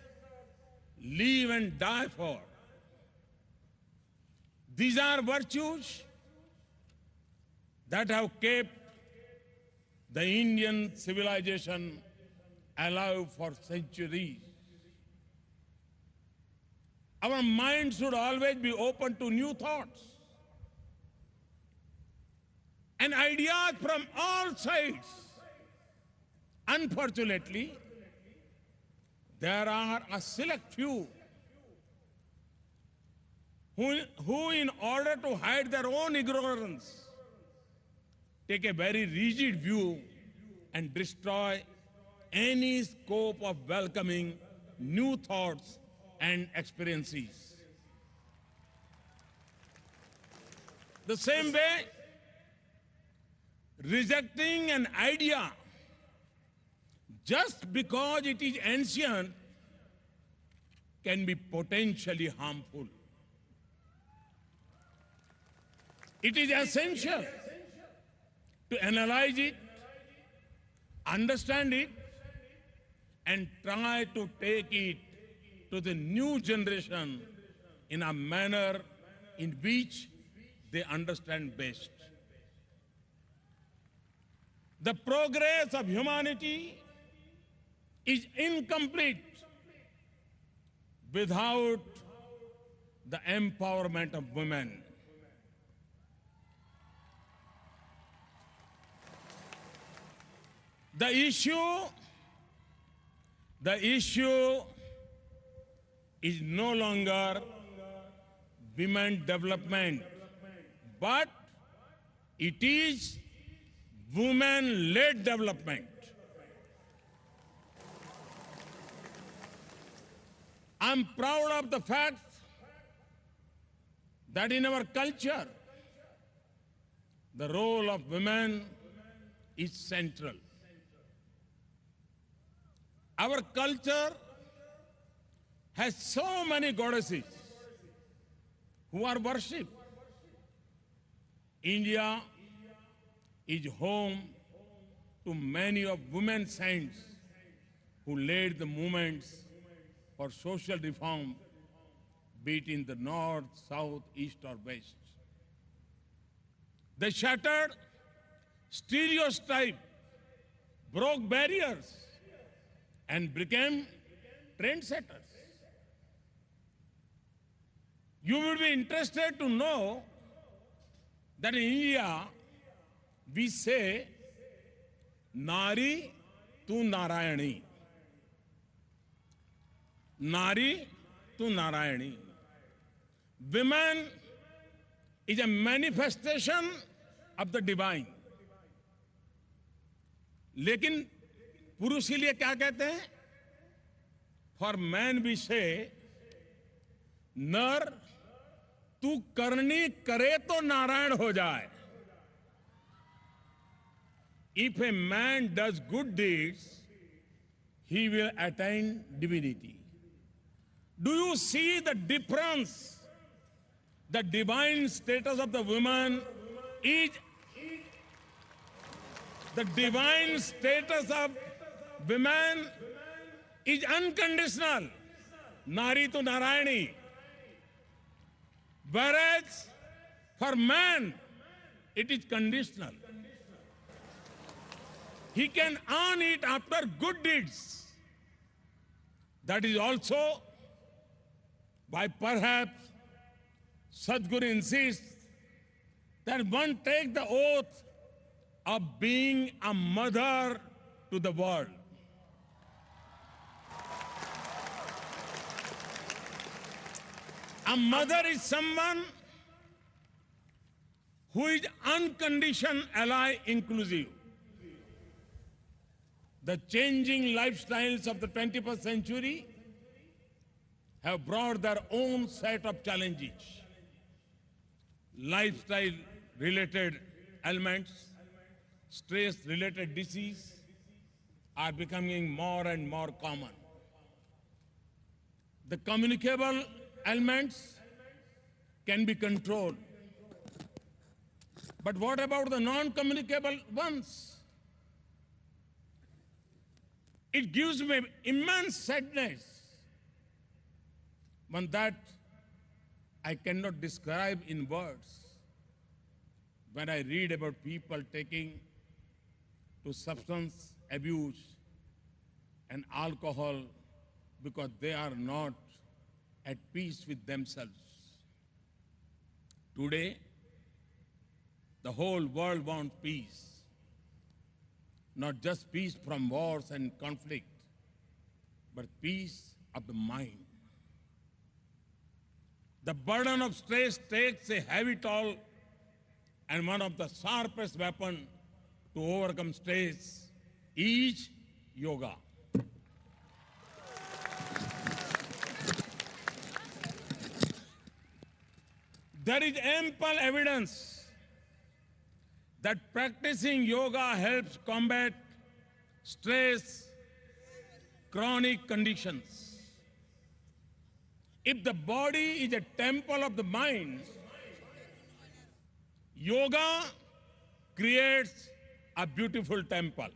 live and die for. These are virtues that have kept the Indian civilization alive for centuries. Our mind should always be open to new thoughts and ideas from all sides. Unfortunately, there are a select few who in order to hide their own ignorance, take a very rigid view and destroy any scope of welcoming new thoughts and experiences. The same way, rejecting an idea just because it is ancient can be potentially harmful. It is essential to analyze it, understand it, and try to take it to the new generation in a manner in which they understand best. The progress of humanity is incomplete without the empowerment of women. The issue is no longer women development, but it is women-led development. I'm proud of the fact that in our culture, the role of women is central. Our culture has so many goddesses who are worshipped. India is home to many of women saints who led the movements for social reform, be it in the north, south, east, or west. They shattered stereotypes, broke barriers, and became trendsetters. You will be interested to know that in India, we say, Nari tu Narayani. Nari to Narayani. Women is a manifestation of the divine. लेकिन पुरुष के लिए क्या कहते हैं? For man we say, नर तू करनी करे तो नारायण हो जाए. If a man does good deeds, he will attain divinity. Do you see the difference? The divine status of the woman is the divine status of women is unconditional. Nari to Narayani. Whereas for man, it is conditional. He can earn it after good deeds. That is also why perhaps Sadhguru insists that one take the oath of being a mother to the world. A mother is someone who is unconditioned ally inclusive. The changing lifestyles of the 21st century have brought their own set of challenges. Lifestyle-related ailments, stress-related disease are becoming more and more common. The communicable ailments can be controlled. But what about the non-communicable ones? It gives me immense sadness one that I cannot describe in words when I read about people taking to substance abuse and alcohol because they are not at peace with themselves. Today, the whole world wants peace. Not just peace from wars and conflict, but peace of the mind. The burden of stress takes a heavy toll, and one of the sharpest weapons to overcome stress is yoga. There is ample evidence that practicing yoga helps combat stress, chronic conditions. If the body is a temple of the mind, yoga creates a beautiful temple.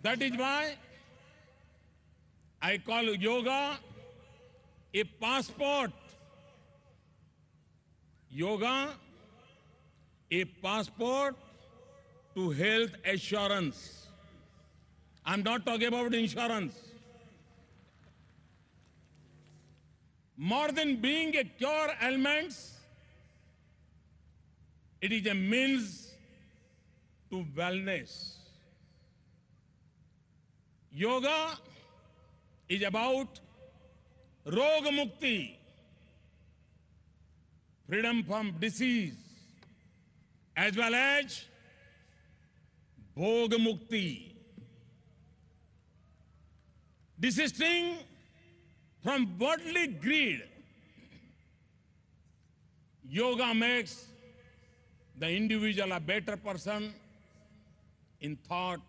That is why I call yoga a passport. Yoga, a passport to health assurance. I'm not talking about insurance. More than being a cure ailments, it is a means to wellness. Yoga is about Roga Mukti, freedom from disease, as well as Bhoga Mukti, desisting from bodily greed. Yoga makes the individual a better person in thought,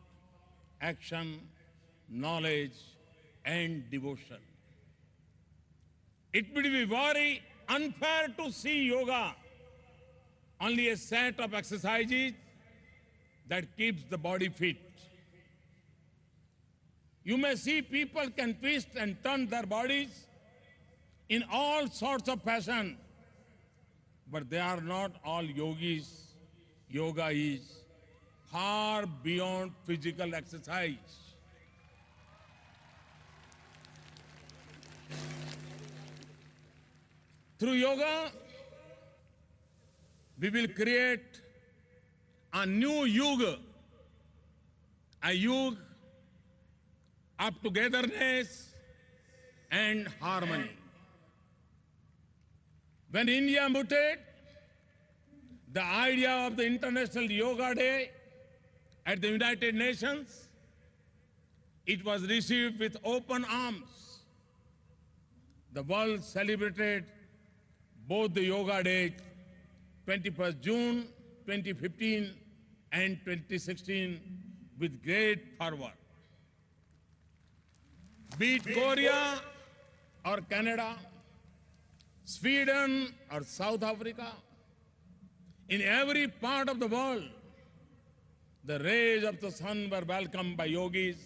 action, knowledge, and devotion. It would be very unfair to see yoga only a set of exercises that keeps the body fit. You may see people can twist and turn their bodies in all sorts of fashion, but they are not all yogis. Yoga is far beyond physical exercise. Through yoga, we will create a new yuga, a yuga of togetherness and harmony. When India muted, the idea of the International Yoga Day at the United Nations, it was received with open arms. The world celebrated both the Yoga Day, 21st June 2015 and 2016, with great fervor. Be it Korea or Canada, Sweden or South Africa, in every part of the world, the rays of the sun were welcomed by yogis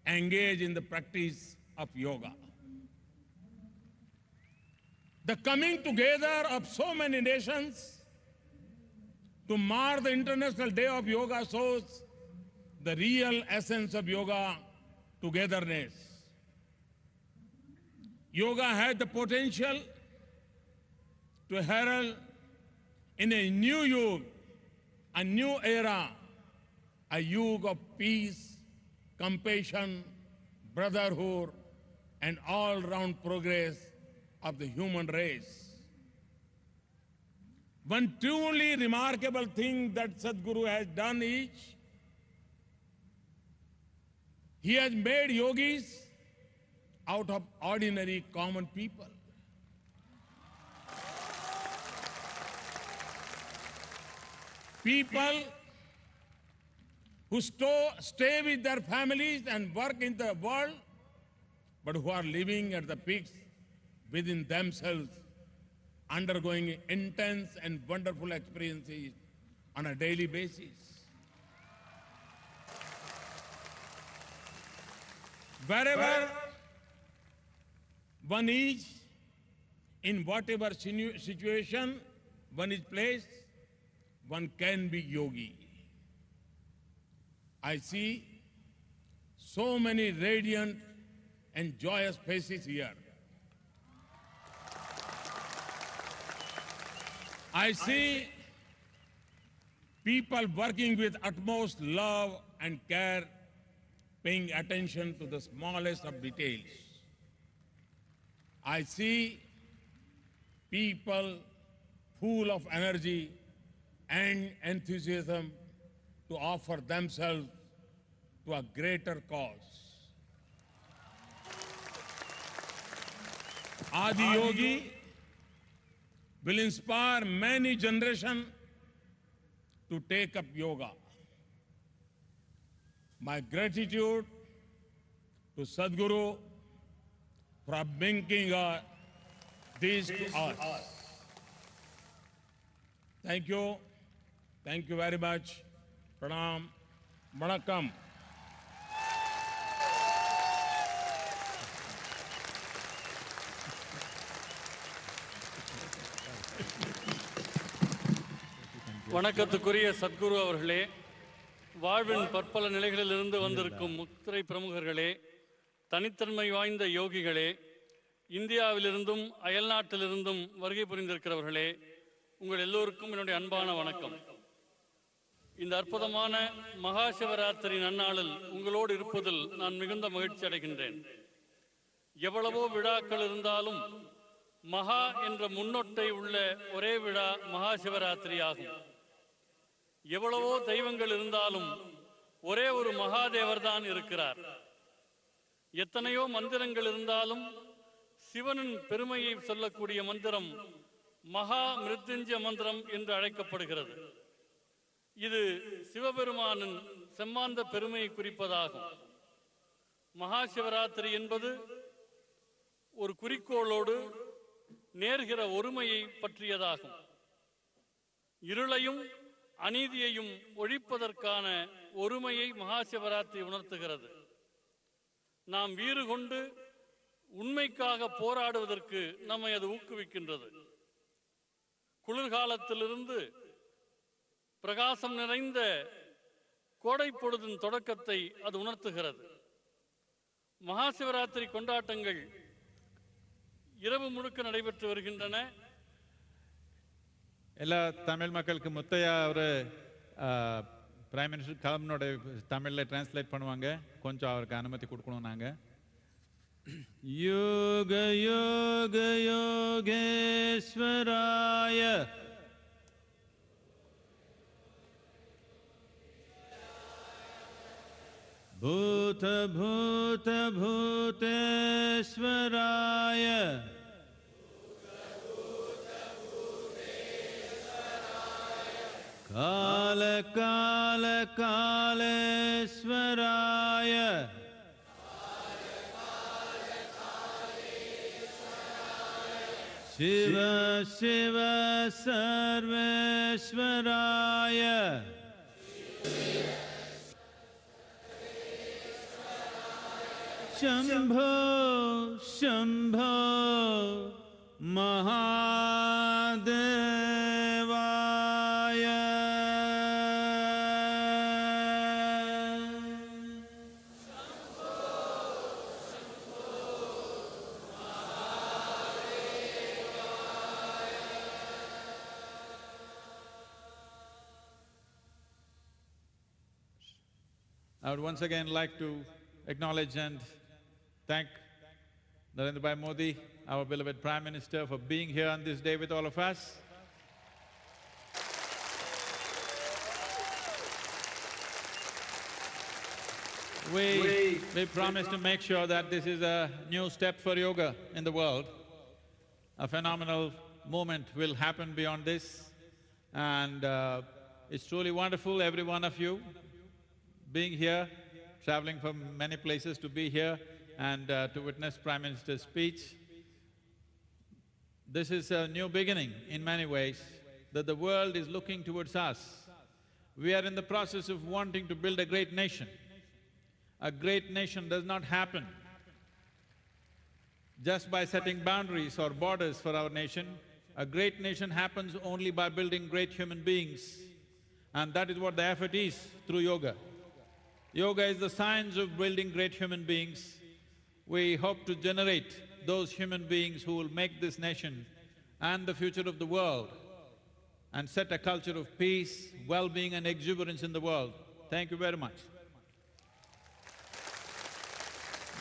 engaged in the practice of yoga. The coming together of so many nations to mark the International Day of Yoga shows the real essence of yoga, togetherness. Yoga has the potential to herald in a new yuga, a new era, a yuga of peace, compassion, brotherhood, and all-round progress of the human race. One truly remarkable thing that Sadhguru has done is, he has made yogis out of ordinary common people. People who stay with their families and work in the world, but who are living at the peaks within themselves, undergoing intense and wonderful experiences on a daily basis. Wherever one is, in whatever situation one is placed, one can be yogi. I see so many radiant and joyous faces here. I see people working with utmost love and care, paying attention to the smallest of details. I see people full of energy and enthusiasm to offer themselves to a greater cause. Adi Yogi will inspire many generations to take up yoga. My gratitude to Sadhguru for bringing this to us. Thank you. Thank you very much. Pranam. Vanakkam. வணக்கத்துக்குரிய சத்குரு அவர்களே, வாழ்வின் பற்பல நிலைகளிலிருந்து வந்திருக்கும் முத்திரை பிரமுகர்களே, தனித்தன்மை வாய்ந்த யோகிகளே, இந்தியாவிலிருந்தும் அயல்நாட்டிலிருந்தும் வருகை புரிந்திருக்கிறவர்களே, உங்கள் எல்லோருக்கும் என்னுடைய அன்பான வணக்கம். இந்த அற்புதமான மகா சிவராத்திரி நன்னாளில் உங்களோடு இருப்பதில் நான் மிகுந்த மகிழ்ச்சி அடைகின்றேன். எவ்வளவோ விழாக்கள் இருந்தாலும் மகா என்ற முன்னொட்டை உள்ள ஒரே விழா மகா சிவராத்திரி ஆகும். எவ்வளவோ தெய்வங்கள் இருந்தாலும் ஒரே ஒரு மகாதேவர் தான் இருக்கிறார். எத்தனையோ மந்திரங்கள் இருந்தாலும் சிவனின் பெருமையை சொல்லக்கூடிய மந்திரம் மகா மிருத்யுஞ்சய மந்திரம் என்று அழைக்கப்படுகிறது. இது சிவபெருமானின் செம்மாந்த பெருமையை குறிப்பதாகும். மகா சிவராத்திரி என்பது ஒரு குறிக்கோளோடு நேர்கிற ஒருமையை பற்றியதாகும். இருளையும் அநீதியையும் ஒழிப்பதற்கான ஒருமையை மகா சிவராத்திரி உணர்த்துகிறது. நாம் வீறு கொண்டு உண்மைக்காக போராடுவதற்கு நம்மை அது ஊக்குவிக்கின்றது. குளிர்காலத்திலிருந்து பிரகாசம் நிறைந்த கோடை பொழுதின் தொடக்கத்தை அது உணர்த்துகிறது. மகா சிவராத்திரி கொண்டாட்டங்கள் இரவு முழுக்க நடைபெற்று வருகின்றன. ಎಲ್ಲ ತಮಿಳ್ மக்களுக்கு முத்தையா ஒரு பிரைம் மினிஸ்டர் கலம்னோட தமிழில் டிரான்ஸ்லேட் பண்ணுவாங்க. கொஞ்சம் அவருக்கு அனுமதி கொடுக்கணும் நாங்க. யோக யோக யோகேஸ்வராய பூத பூத பூதேஸ்வராய கால கால காலேஸ்வராய சிவ சிவ சர்வேஸ்வராய शंभो शंभो महादेवाय I would once again like to acknowledge and thank Narendra Bhai Modi, our beloved Prime Minister, for being here on this day with all of us. We promise to make sure that this is a new step for yoga in the world. A phenomenal movement will happen beyond this, and it's truly wonderful, every one of you being here, traveling from many places to be here and to witness Prime Minister's speech. This is a new beginning in many ways, that the world is looking towards us. We are in the process of wanting to build a great nation. A great nation does not happen just by setting boundaries or borders for our nation. A great nation happens only by building great human beings, and that is what the effort is through yoga. Yoga is the science of building great human beings. We hope to generate those human beings who will make this nation and the future of the world and set a culture of peace, well-being and exuberance in the world. Thank you very much.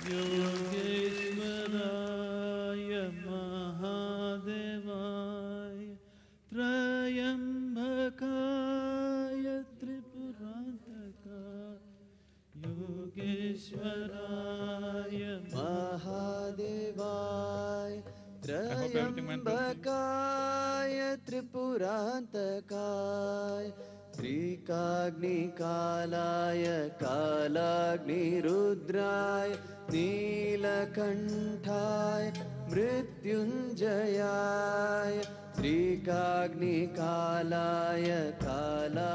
Yogeshwaraya Mahadevaya Trayambakaya Tripurantakaya Yogeshwaraya महादेवाय त्रयम्बकाय त्रिपुरान्तकाय त्रिकाग्निकालाय कालाग्निरुद्राय नीलकण्ठाय मृत्युञ्जयाय त्रिकाग्निकालाय कालाग्निरुद्राय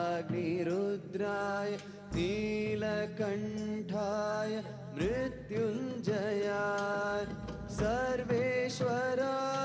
नीलकण्ठाय मृत्युञ्जयाय सर्वेश्वराय